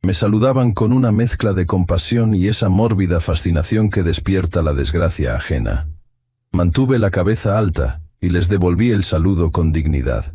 Me saludaban con una mezcla de compasión y esa mórbida fascinación que despierta la desgracia ajena. Mantuve la cabeza alta y les devolví el saludo con dignidad.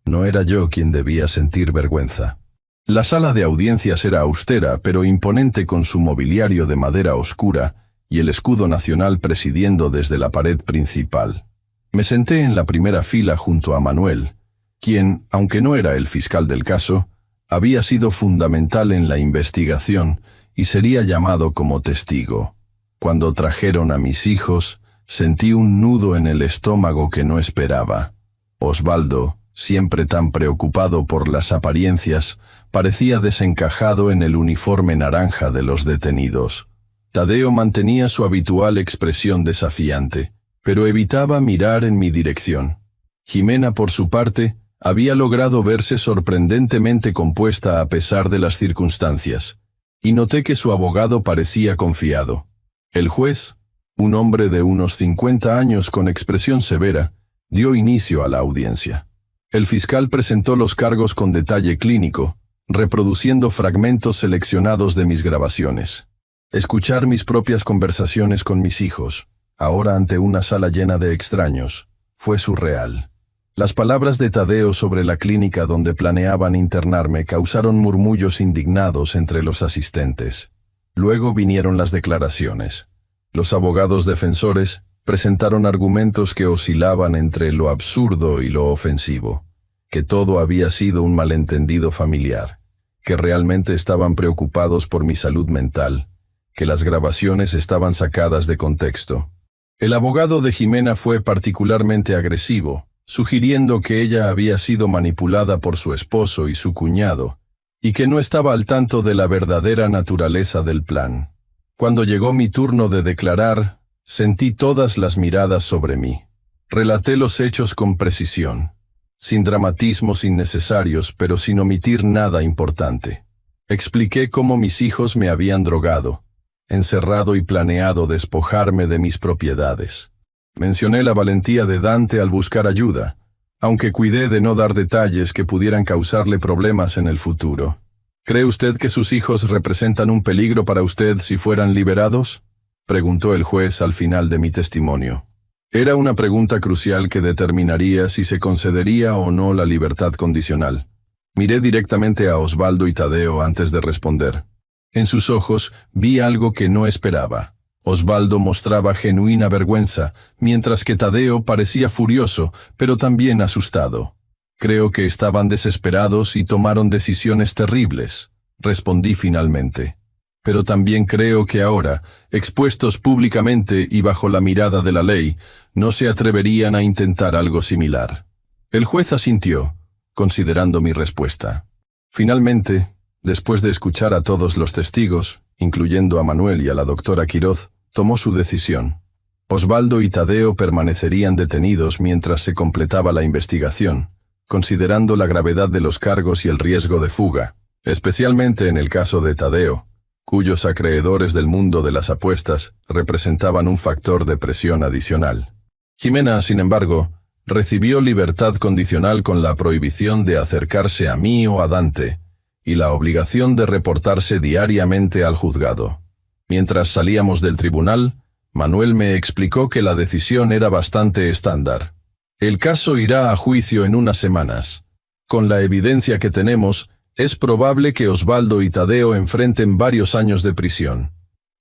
No era yo quien debía sentir vergüenza. La sala de audiencias era austera pero imponente con su mobiliario de madera oscura y el escudo nacional presidiendo desde la pared principal. Me senté en la primera fila junto a Manuel, quien, aunque no era el fiscal del caso, había sido fundamental en la investigación y sería llamado como testigo. Cuando trajeron a mis hijos, sentí un nudo en el estómago que no esperaba. Osvaldo, siempre tan preocupado por las apariencias, parecía desencajado en el uniforme naranja de los detenidos. Tadeo mantenía su habitual expresión desafiante, pero evitaba mirar en mi dirección. Jimena, por su parte, había logrado verse sorprendentemente compuesta a pesar de las circunstancias, y noté que su abogado parecía confiado. El juez, un hombre de unos 50 años con expresión severa, dio inicio a la audiencia. El fiscal presentó los cargos con detalle clínico, reproduciendo fragmentos seleccionados de mis grabaciones. Escuchar mis propias conversaciones con mis hijos, ahora ante una sala llena de extraños, fue surreal. Las palabras de Tadeo sobre la clínica donde planeaban internarme causaron murmullos indignados entre los asistentes. Luego vinieron las declaraciones. Los abogados defensores presentaron argumentos que oscilaban entre lo absurdo y lo ofensivo, que todo había sido un malentendido familiar, que realmente estaban preocupados por mi salud mental, que las grabaciones estaban sacadas de contexto. El abogado de Jimena fue particularmente agresivo, sugiriendo que ella había sido manipulada por su esposo y su cuñado, y que no estaba al tanto de la verdadera naturaleza del plan. Cuando llegó mi turno de declarar, sentí todas las miradas sobre mí. Relaté los hechos con precisión, sin dramatismos innecesarios, pero sin omitir nada importante. Expliqué cómo mis hijos me habían drogado, encerrado y planeado despojarme de mis propiedades. Mencioné la valentía de Dante al buscar ayuda, aunque cuidé de no dar detalles que pudieran causarle problemas en el futuro. ¿Cree usted que sus hijos representan un peligro para usted si fueran liberados?, preguntó el juez al final de mi testimonio. Era una pregunta crucial que determinaría si se concedería o no la libertad condicional. Miré directamente a Osvaldo y Tadeo antes de responder. En sus ojos vi algo que no esperaba. Osvaldo mostraba genuina vergüenza, mientras que Tadeo parecía furioso, pero también asustado. Creo que estaban desesperados y tomaron decisiones terribles, respondí finalmente. Pero también creo que ahora, expuestos públicamente y bajo la mirada de la ley, no se atreverían a intentar algo similar. El juez asintió, considerando mi respuesta. Finalmente, después de escuchar a todos los testigos, incluyendo a Manuel y a la doctora Quiroz, tomó su decisión. Osvaldo y Tadeo permanecerían detenidos mientras se completaba la investigación, considerando la gravedad de los cargos y el riesgo de fuga, especialmente en el caso de Tadeo, cuyos acreedores del mundo de las apuestas representaban un factor de presión adicional. Jimena, sin embargo, recibió libertad condicional con la prohibición de acercarse a mí o a Dante, y la obligación de reportarse diariamente al juzgado. Mientras salíamos del tribunal, Manuel me explicó que la decisión era bastante estándar. El caso irá a juicio en unas semanas. Con la evidencia que tenemos, es probable que Osvaldo y Tadeo enfrenten varios años de prisión.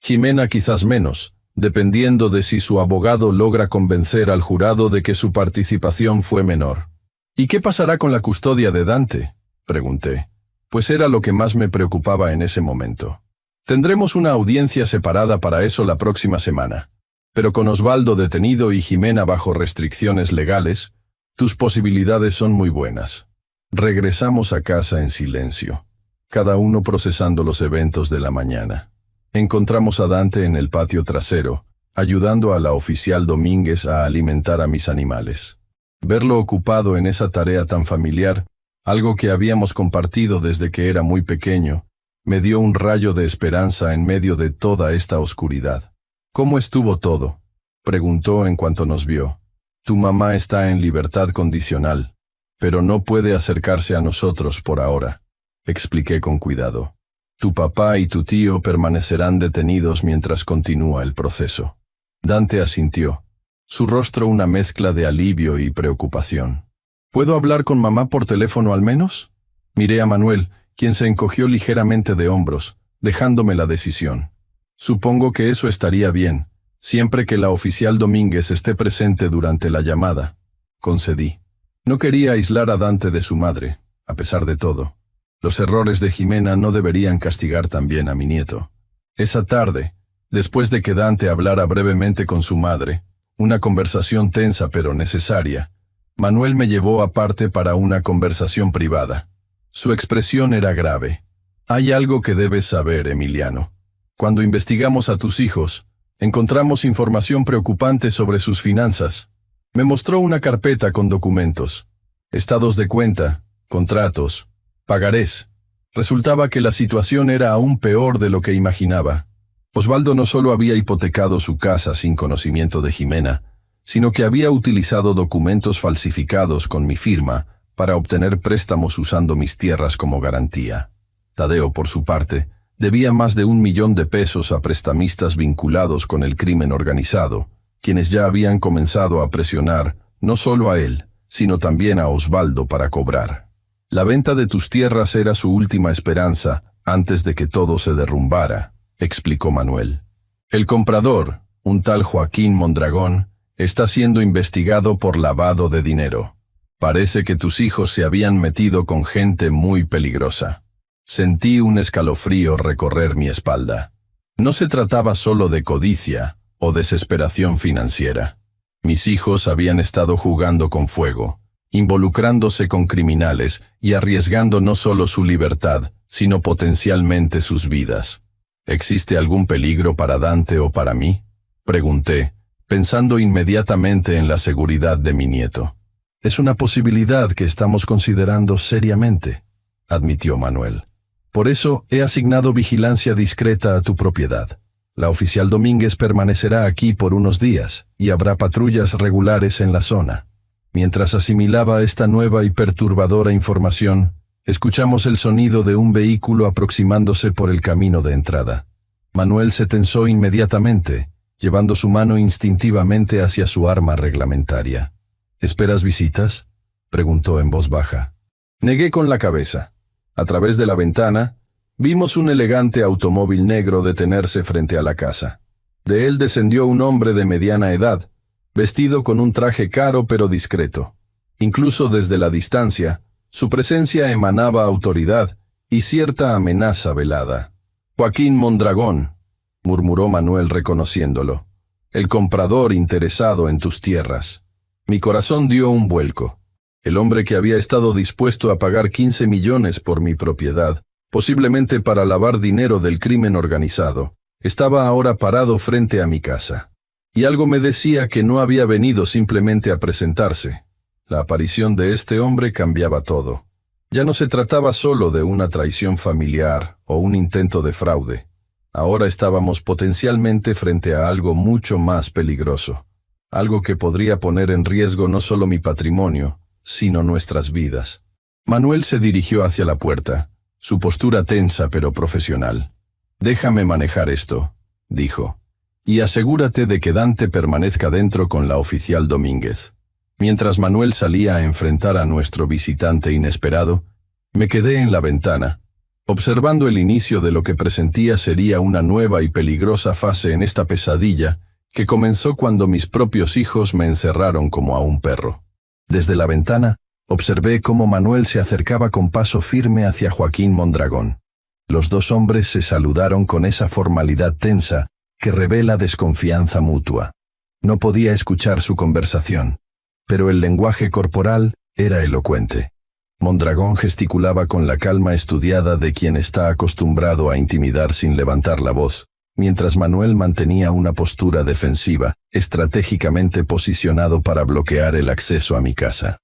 Jimena quizás menos, dependiendo de si su abogado logra convencer al jurado de que su participación fue menor. ¿Y qué pasará con la custodia de Dante?, pregunté, pues era lo que más me preocupaba en ese momento. Tendremos una audiencia separada para eso la próxima semana. Pero con Osvaldo detenido y Jimena bajo restricciones legales, tus posibilidades son muy buenas. Regresamos a casa en silencio, cada uno procesando los eventos de la mañana. Encontramos a Dante en el patio trasero, ayudando a la oficial Domínguez a alimentar a mis animales. Verlo ocupado en esa tarea tan familiar, algo que habíamos compartido desde que era muy pequeño, me dio un rayo de esperanza en medio de toda esta oscuridad. ¿Cómo estuvo todo?, preguntó en cuanto nos vio. Tu mamá está en libertad condicional, pero no puede acercarse a nosotros por ahora, expliqué con cuidado. Tu papá y tu tío permanecerán detenidos mientras continúa el proceso. Dante asintió, su rostro una mezcla de alivio y preocupación. ¿Puedo hablar con mamá por teléfono al menos? Miré a Manuel, quien se encogió ligeramente de hombros, dejándome la decisión. Supongo que eso estaría bien, siempre que la oficial Domínguez esté presente durante la llamada, concedí. No quería aislar a Dante de su madre, a pesar de todo. Los errores de Jimena no deberían castigar también a mi nieto. Esa tarde, después de que Dante hablara brevemente con su madre, una conversación tensa pero necesaria, Manuel me llevó aparte para una conversación privada. Su expresión era grave. Hay algo que debes saber, Emiliano. Cuando investigamos a tus hijos, encontramos información preocupante sobre sus finanzas. Me mostró una carpeta con documentos, estados de cuenta, contratos, pagarés. Resultaba que la situación era aún peor de lo que imaginaba. Osvaldo no solo había hipotecado su casa sin conocimiento de Jimena, sino que había utilizado documentos falsificados con mi firma para obtener préstamos usando mis tierras como garantía. Tadeo, por su parte, debía más de 1 millón de pesos a prestamistas vinculados con el crimen organizado, quienes ya habían comenzado a presionar, no solo a él, sino también a Osvaldo para cobrar. La venta de tus tierras era su última esperanza antes de que todo se derrumbara, explicó Manuel. El comprador, un tal Joaquín Mondragón, está siendo investigado por lavado de dinero. Parece que tus hijos se habían metido con gente muy peligrosa. Sentí un escalofrío recorrer mi espalda. No se trataba solo de codicia o desesperación financiera. Mis hijos habían estado jugando con fuego, involucrándose con criminales y arriesgando no solo su libertad, sino potencialmente sus vidas. ¿Existe algún peligro para Dante o para mí?, pregunté, pensando inmediatamente en la seguridad de mi nieto. Es una posibilidad que estamos considerando seriamente, admitió Manuel. Por eso he asignado vigilancia discreta a tu propiedad. La oficial Domínguez permanecerá aquí por unos días y habrá patrullas regulares en la zona. Mientras asimilaba esta nueva y perturbadora información, escuchamos el sonido de un vehículo aproximándose por el camino de entrada. Manuel se tensó inmediatamente, llevando su mano instintivamente hacia su arma reglamentaria. ¿Esperas visitas?, preguntó en voz baja. Negué con la cabeza. A través de la ventana, vimos un elegante automóvil negro detenerse frente a la casa. De él descendió un hombre de mediana edad, vestido con un traje caro pero discreto. Incluso desde la distancia, su presencia emanaba autoridad y cierta amenaza velada. «Joaquín Mondragón», murmuró Manuel reconociéndolo, «el comprador interesado en tus tierras». Mi corazón dio un vuelco. El hombre que había estado dispuesto a pagar 15 millones por mi propiedad, posiblemente para lavar dinero del crimen organizado, estaba ahora parado frente a mi casa. Y algo me decía que no había venido simplemente a presentarse. La aparición de este hombre cambiaba todo. Ya no se trataba solo de una traición familiar o un intento de fraude. Ahora estábamos potencialmente frente a algo mucho más peligroso. Algo que podría poner en riesgo no solo mi patrimonio, sino nuestras vidas. Manuel se dirigió hacia la puerta, su postura tensa pero profesional. «Déjame manejar esto», dijo, «y asegúrate de que Dante permanezca dentro con la oficial Domínguez». Mientras Manuel salía a enfrentar a nuestro visitante inesperado, me quedé en la ventana, observando el inicio de lo que presentía sería una nueva y peligrosa fase en esta pesadilla que comenzó cuando mis propios hijos me encerraron como a un perro. Desde la ventana, observé cómo Manuel se acercaba con paso firme hacia Joaquín Mondragón. Los dos hombres se saludaron con esa formalidad tensa que revela desconfianza mutua. No podía escuchar su conversación, pero el lenguaje corporal era elocuente. Mondragón gesticulaba con la calma estudiada de quien está acostumbrado a intimidar sin levantar la voz, mientras Manuel mantenía una postura defensiva, estratégicamente posicionado para bloquear el acceso a mi casa.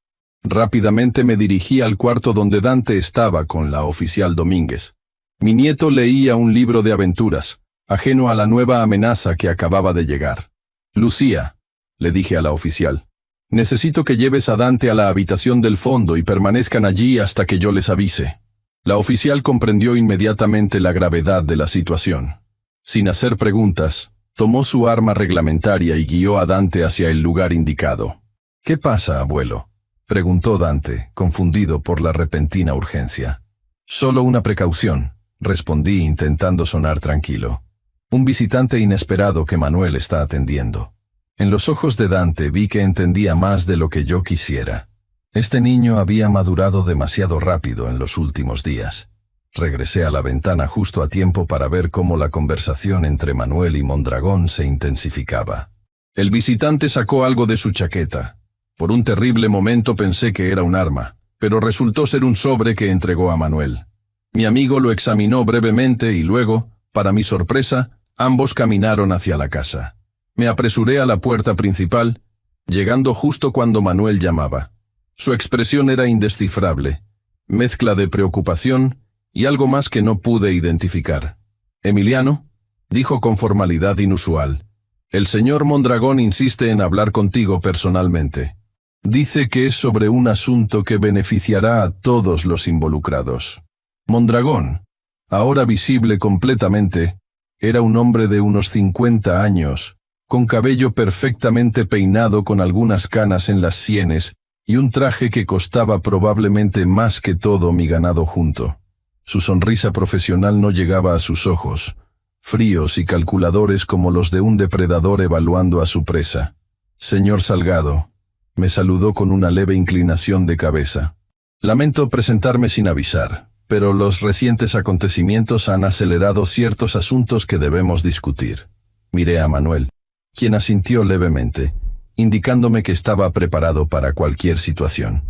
Rápidamente me dirigí al cuarto donde Dante estaba con la oficial Domínguez. Mi nieto leía un libro de aventuras, ajeno a la nueva amenaza que acababa de llegar. «Lucía», le dije a la oficial, «necesito que lleves a Dante a la habitación del fondo y permanezcan allí hasta que yo les avise». La oficial comprendió inmediatamente la gravedad de la situación. Sin hacer preguntas, tomó su arma reglamentaria y guió a Dante hacia el lugar indicado. «¿Qué pasa, abuelo?», preguntó Dante, confundido por la repentina urgencia. «Solo una precaución», respondí intentando sonar tranquilo. «Un visitante inesperado que Manuel está atendiendo». En los ojos de Dante vi que entendía más de lo que yo quisiera. Este niño había madurado demasiado rápido en los últimos días. Regresé a la ventana justo a tiempo para ver cómo la conversación entre Manuel y Mondragón se intensificaba. El visitante sacó algo de su chaqueta. Por un terrible momento pensé que era un arma, pero resultó ser un sobre que entregó a Manuel. Mi amigo lo examinó brevemente y luego, para mi sorpresa, ambos caminaron hacia la casa. Me apresuré a la puerta principal, llegando justo cuando Manuel llamaba. Su expresión era indescifrable, mezcla de preocupación y algo más que no pude identificar. «Emiliano», dijo con formalidad inusual, «el señor Mondragón insiste en hablar contigo personalmente. Dice que es sobre un asunto que beneficiará a todos los involucrados». Mondragón, ahora visible completamente, era un hombre de unos 50 años, con cabello perfectamente peinado con algunas canas en las sienes y un traje que costaba probablemente más que todo mi ganado junto. Su sonrisa profesional no llegaba a sus ojos, fríos y calculadores como los de un depredador evaluando a su presa. «Señor Salgado», me saludó con una leve inclinación de cabeza. «Lamento presentarme sin avisar, pero los recientes acontecimientos han acelerado ciertos asuntos que debemos discutir». Miré a Manuel, quien asintió levemente, indicándome que estaba preparado para cualquier situación.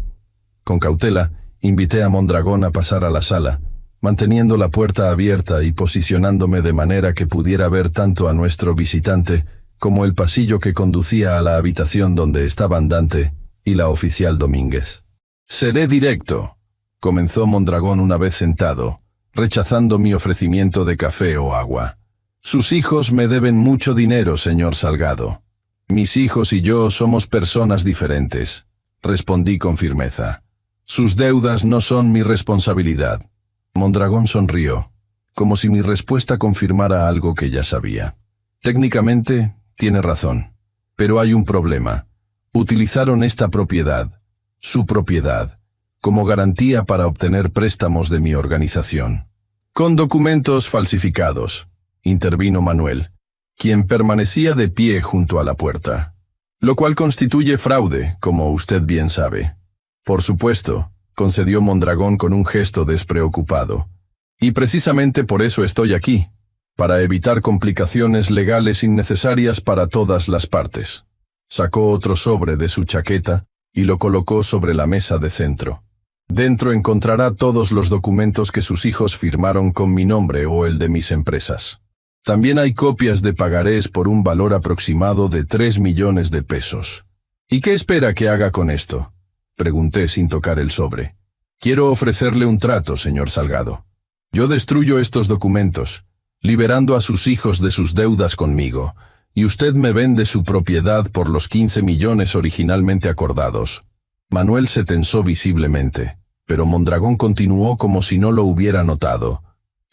Con cautela, invité a Mondragón a pasar a la sala, manteniendo la puerta abierta y posicionándome de manera que pudiera ver tanto a nuestro visitante como el pasillo que conducía a la habitación donde estaban Dante y la oficial Domínguez. «Seré directo», comenzó Mondragón una vez sentado, rechazando mi ofrecimiento de café o agua. «Sus hijos me deben mucho dinero, señor Salgado. Mis hijos y yo somos personas diferentes», respondí con firmeza. «Sus deudas no son mi responsabilidad». Mondragón sonrió, como si mi respuesta confirmara algo que ya sabía. «Técnicamente, tiene razón. Pero hay un problema. Utilizaron esta propiedad, su propiedad, como garantía para obtener préstamos de mi organización. Con documentos falsificados», intervino Manuel, quien permanecía de pie junto a la puerta. «Lo cual constituye fraude, como usted bien sabe». «Por supuesto», concedió Mondragón con un gesto despreocupado. «Y precisamente por eso estoy aquí, para evitar complicaciones legales innecesarias para todas las partes». Sacó otro sobre de su chaqueta y lo colocó sobre la mesa de centro. «Dentro encontrará todos los documentos que sus hijos firmaron con mi nombre o el de mis empresas. También hay copias de pagarés por un valor aproximado de 3 millones de pesos. ¿Y qué espera que haga con esto?», pregunté sin tocar el sobre. «Quiero ofrecerle un trato, señor Salgado. Yo destruyo estos documentos, liberando a sus hijos de sus deudas conmigo, y usted me vende su propiedad por los 15 millones originalmente acordados». Manuel se tensó visiblemente, pero Mondragón continuó como si no lo hubiera notado.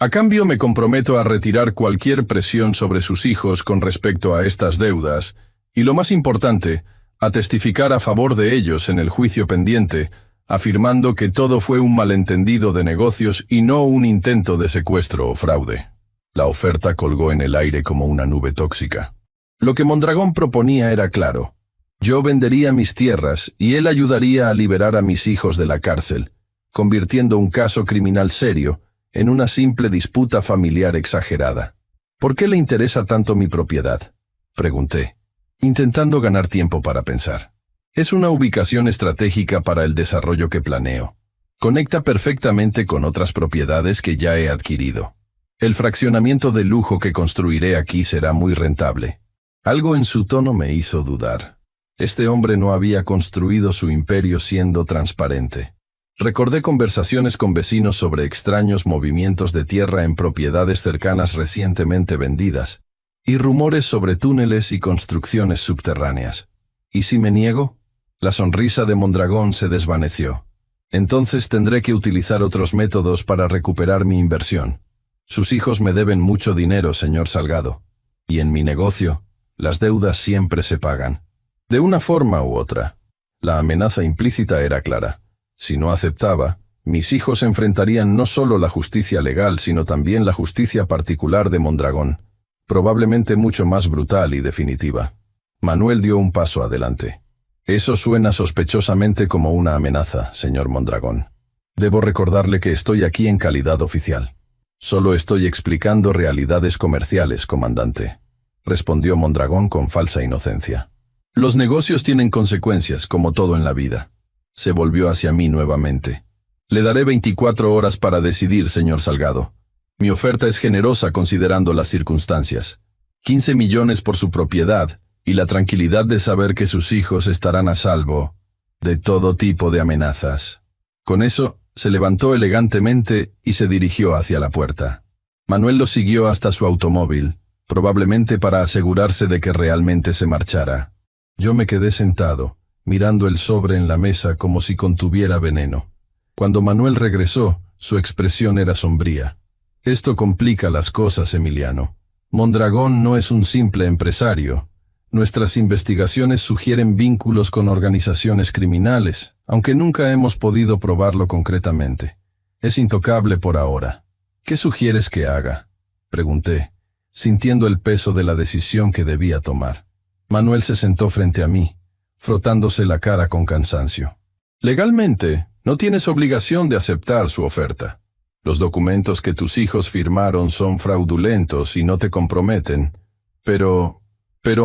«A cambio me comprometo a retirar cualquier presión sobre sus hijos con respecto a estas deudas, y lo más importante, a testificar a favor de ellos en el juicio pendiente, afirmando que todo fue un malentendido de negocios y no un intento de secuestro o fraude». La oferta colgó en el aire como una nube tóxica. Lo que Mondragón proponía era claro. Yo vendería mis tierras y él ayudaría a liberar a mis hijos de la cárcel, convirtiendo un caso criminal serio en una simple disputa familiar exagerada. «¿Por qué le interesa tanto mi propiedad?», pregunté, intentando ganar tiempo para pensar. «Es una ubicación estratégica para el desarrollo que planeo. Conecta perfectamente con otras propiedades que ya he adquirido. El fraccionamiento de lujo que construiré aquí será muy rentable». Algo en su tono me hizo dudar. Este hombre no había construido su imperio siendo transparente. Recordé conversaciones con vecinos sobre extraños movimientos de tierra en propiedades cercanas recientemente vendidas, y rumores sobre túneles y construcciones subterráneas. ¿Y si me niego? La sonrisa de Mondragón se desvaneció. «Entonces tendré que utilizar otros métodos para recuperar mi inversión. Sus hijos me deben mucho dinero, señor Salgado. Y en mi negocio, las deudas siempre se pagan. De una forma u otra». La amenaza implícita era clara. Si no aceptaba, mis hijos enfrentarían no solo la justicia legal, sino también la justicia particular de Mondragón, probablemente mucho más brutal y definitiva. Manuel dio un paso adelante. «Eso suena sospechosamente como una amenaza, señor Mondragón. Debo recordarle que estoy aquí en calidad oficial. Solo estoy explicando realidades comerciales, comandante», respondió Mondragón con falsa inocencia. «Los negocios tienen consecuencias, como todo en la vida». Se volvió hacia mí nuevamente. «Le daré 24 horas para decidir, señor Salgado. Mi oferta es generosa considerando las circunstancias. 15 millones por su propiedad y la tranquilidad de saber que sus hijos estarán a salvo de todo tipo de amenazas». Con eso, se levantó elegantemente y se dirigió hacia la puerta. Manuel lo siguió hasta su automóvil, probablemente para asegurarse de que realmente se marchara. Yo me quedé sentado, mirando el sobre en la mesa como si contuviera veneno. Cuando Manuel regresó, su expresión era sombría. «Esto complica las cosas, Emiliano. Mondragón no es un simple empresario. Nuestras investigaciones sugieren vínculos con organizaciones criminales, aunque nunca hemos podido probarlo concretamente. Es intocable por ahora. ¿Qué sugieres que haga?, pregunté, sintiendo el peso de la decisión que debía tomar. Manuel se sentó frente a mí, frotándose la cara con cansancio. Legalmente, no tienes obligación de aceptar su oferta. Los documentos que tus hijos firmaron son fraudulentos y no te comprometen, pero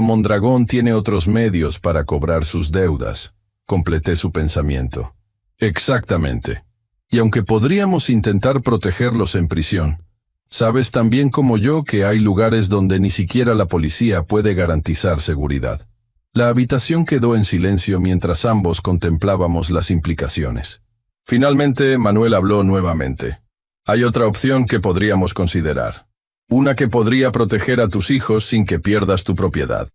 Mondragón tiene otros medios para cobrar sus deudas, completé su pensamiento. Exactamente. Y aunque podríamos intentar protegerlos en prisión, sabes tan bien como yo que hay lugares donde ni siquiera la policía puede garantizar seguridad. La habitación quedó en silencio mientras ambos contemplábamos las implicaciones. Finalmente, Manuel habló nuevamente. Hay otra opción que podríamos considerar. Una que podría proteger a tus hijos sin que pierdas tu propiedad.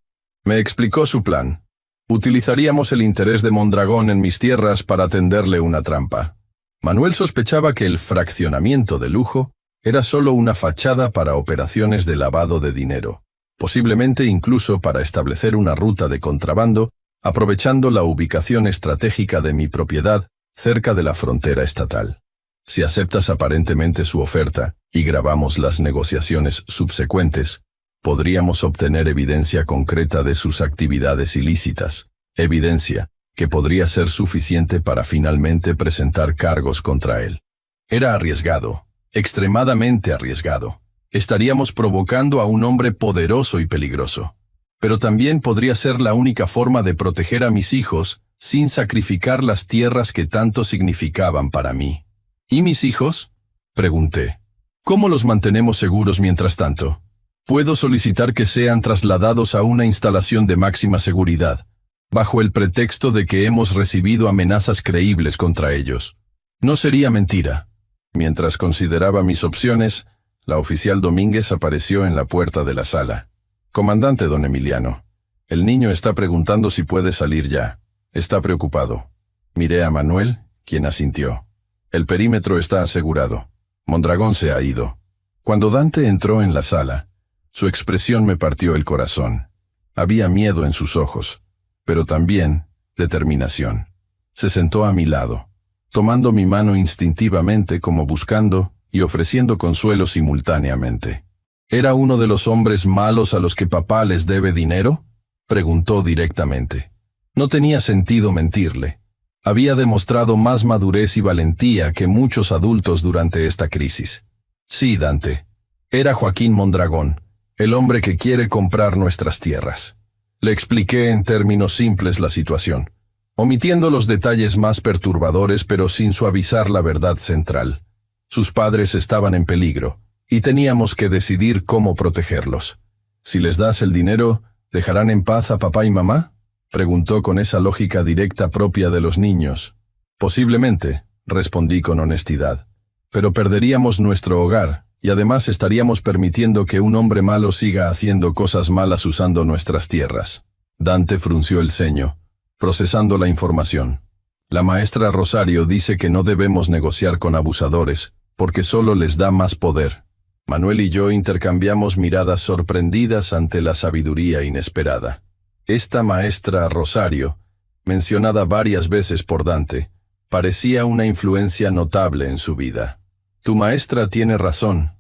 Me explicó su plan. Utilizaríamos el interés de Mondragón en mis tierras para tenderle una trampa. Manuel sospechaba que el fraccionamiento de lujo era solo una fachada para operaciones de lavado de dinero, posiblemente incluso para establecer una ruta de contrabando, aprovechando la ubicación estratégica de mi propiedad cerca de la frontera estatal. Si aceptas aparentemente su oferta y grabamos las negociaciones subsecuentes, podríamos obtener evidencia concreta de sus actividades ilícitas, evidencia que podría ser suficiente para finalmente presentar cargos contra él. Era arriesgado, extremadamente arriesgado. Estaríamos provocando a un hombre poderoso y peligroso. Pero también podría ser la única forma de proteger a mis hijos sin sacrificar las tierras que tanto significaban para mí. ¿Y mis hijos?, pregunté. ¿Cómo los mantenemos seguros mientras tanto? Puedo solicitar que sean trasladados a una instalación de máxima seguridad, bajo el pretexto de que hemos recibido amenazas creíbles contra ellos. No sería mentira. Mientras consideraba mis opciones, la oficial Domínguez apareció en la puerta de la sala. Comandante don Emiliano, el niño está preguntando si puede salir ya. Está preocupado. Miré a Manuel, quien asintió. El perímetro está asegurado. Mondragón se ha ido. Cuando Dante entró en la sala, su expresión me partió el corazón. Había miedo en sus ojos, pero también determinación. Se sentó a mi lado, tomando mi mano instintivamente como buscando y ofreciendo consuelo simultáneamente. ¿Era uno de los hombres malos a los que papá les debe dinero?, preguntó directamente. No tenía sentido mentirle. Había demostrado más madurez y valentía que muchos adultos durante esta crisis. Sí, Dante. Era Joaquín Mondragón, el hombre que quiere comprar nuestras tierras. Le expliqué en términos simples la situación, omitiendo los detalles más perturbadores pero sin suavizar la verdad central. Sus padres estaban en peligro, y teníamos que decidir cómo protegerlos. Si les das el dinero, ¿dejarán en paz a papá y mamá?, preguntó con esa lógica directa propia de los niños. Posiblemente, respondí con honestidad, pero perderíamos nuestro hogar, y además estaríamos permitiendo que un hombre malo siga haciendo cosas malas usando nuestras tierras. Dante frunció el ceño, procesando la información. La maestra Rosario dice que no debemos negociar con abusadores, porque solo les da más poder. Manuel y yo intercambiamos miradas sorprendidas ante la sabiduría inesperada. Esta maestra Rosario, mencionada varias veces por Dante, parecía una influencia notable en su vida. Tu maestra tiene razón,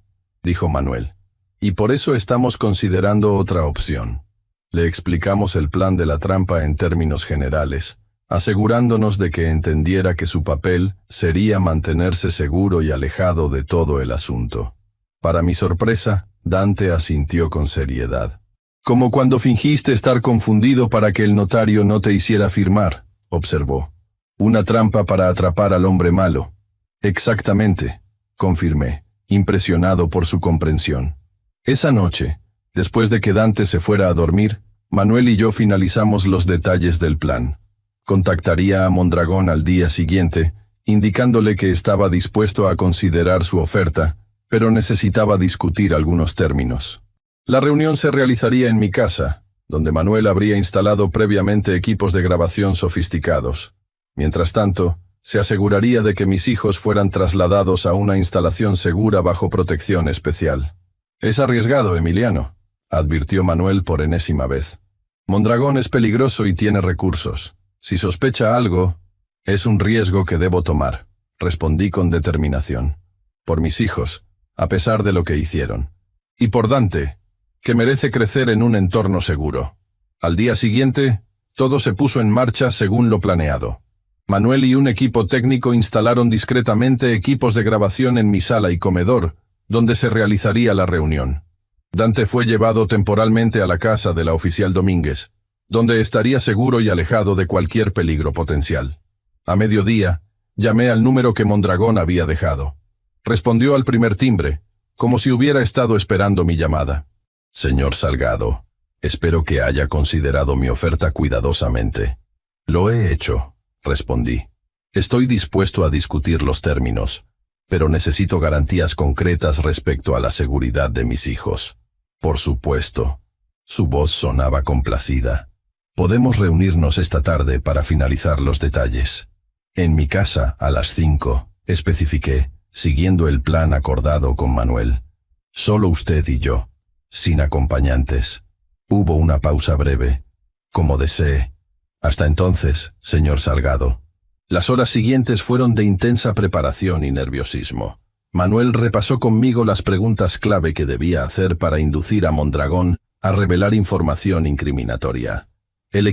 dijo Manuel, y por eso estamos considerando otra opción. Le explicamos el plan de la trampa en términos generales, asegurándonos de que entendiera que su papel sería mantenerse seguro y alejado de todo el asunto. Para mi sorpresa, Dante asintió con seriedad. Como cuando fingiste estar confundido para que el notario no te hiciera firmar, observó. Una trampa para atrapar al hombre malo. Exactamente, confirmé, impresionado por su comprensión. Esa noche, después de que Dante se fuera a dormir, Manuel y yo finalizamos los detalles del plan. Contactaría a Mondragón al día siguiente, indicándole que estaba dispuesto a considerar su oferta, pero necesitaba discutir algunos términos. La reunión se realizaría en mi casa, donde Manuel habría instalado previamente equipos de grabación sofisticados. Mientras tanto, se aseguraría de que mis hijos fueran trasladados a una instalación segura bajo protección especial. Es arriesgado, Emiliano, advirtió Manuel por enésima vez. Mondragón es peligroso y tiene recursos. Si sospecha algo, es un riesgo que debo tomar, respondí con determinación. Por mis hijos, a pesar de lo que hicieron. Y por Dante, que merece crecer en un entorno seguro. Al día siguiente, todo se puso en marcha según lo planeado. Manuel y un equipo técnico instalaron discretamente equipos de grabación en mi sala y comedor, donde se realizaría la reunión. Dante fue llevado temporalmente a la casa de la oficial Domínguez, donde estaría seguro y alejado de cualquier peligro potencial. A mediodía, llamé al número que Mondragón había dejado. Respondió al primer timbre, como si hubiera estado esperando mi llamada. Señor Salgado, espero que haya considerado mi oferta cuidadosamente. Lo he hecho, respondí. Estoy dispuesto a discutir los términos, pero necesito garantías concretas respecto a la seguridad de mis hijos. Por supuesto. Su voz sonaba complacida. Podemos reunirnos esta tarde para finalizar los detalles. En mi casa, a las 5, especifiqué, siguiendo el plan acordado con Manuel. Solo usted y yo, sin acompañantes. Hubo una pausa breve. Como desee. Hasta entonces, señor Salgado. Las horas siguientes fueron de intensa preparación y nerviosismo. Manuel repasó conmigo las preguntas clave que debía hacer para inducir a Mondragón a revelar información incriminatoria. El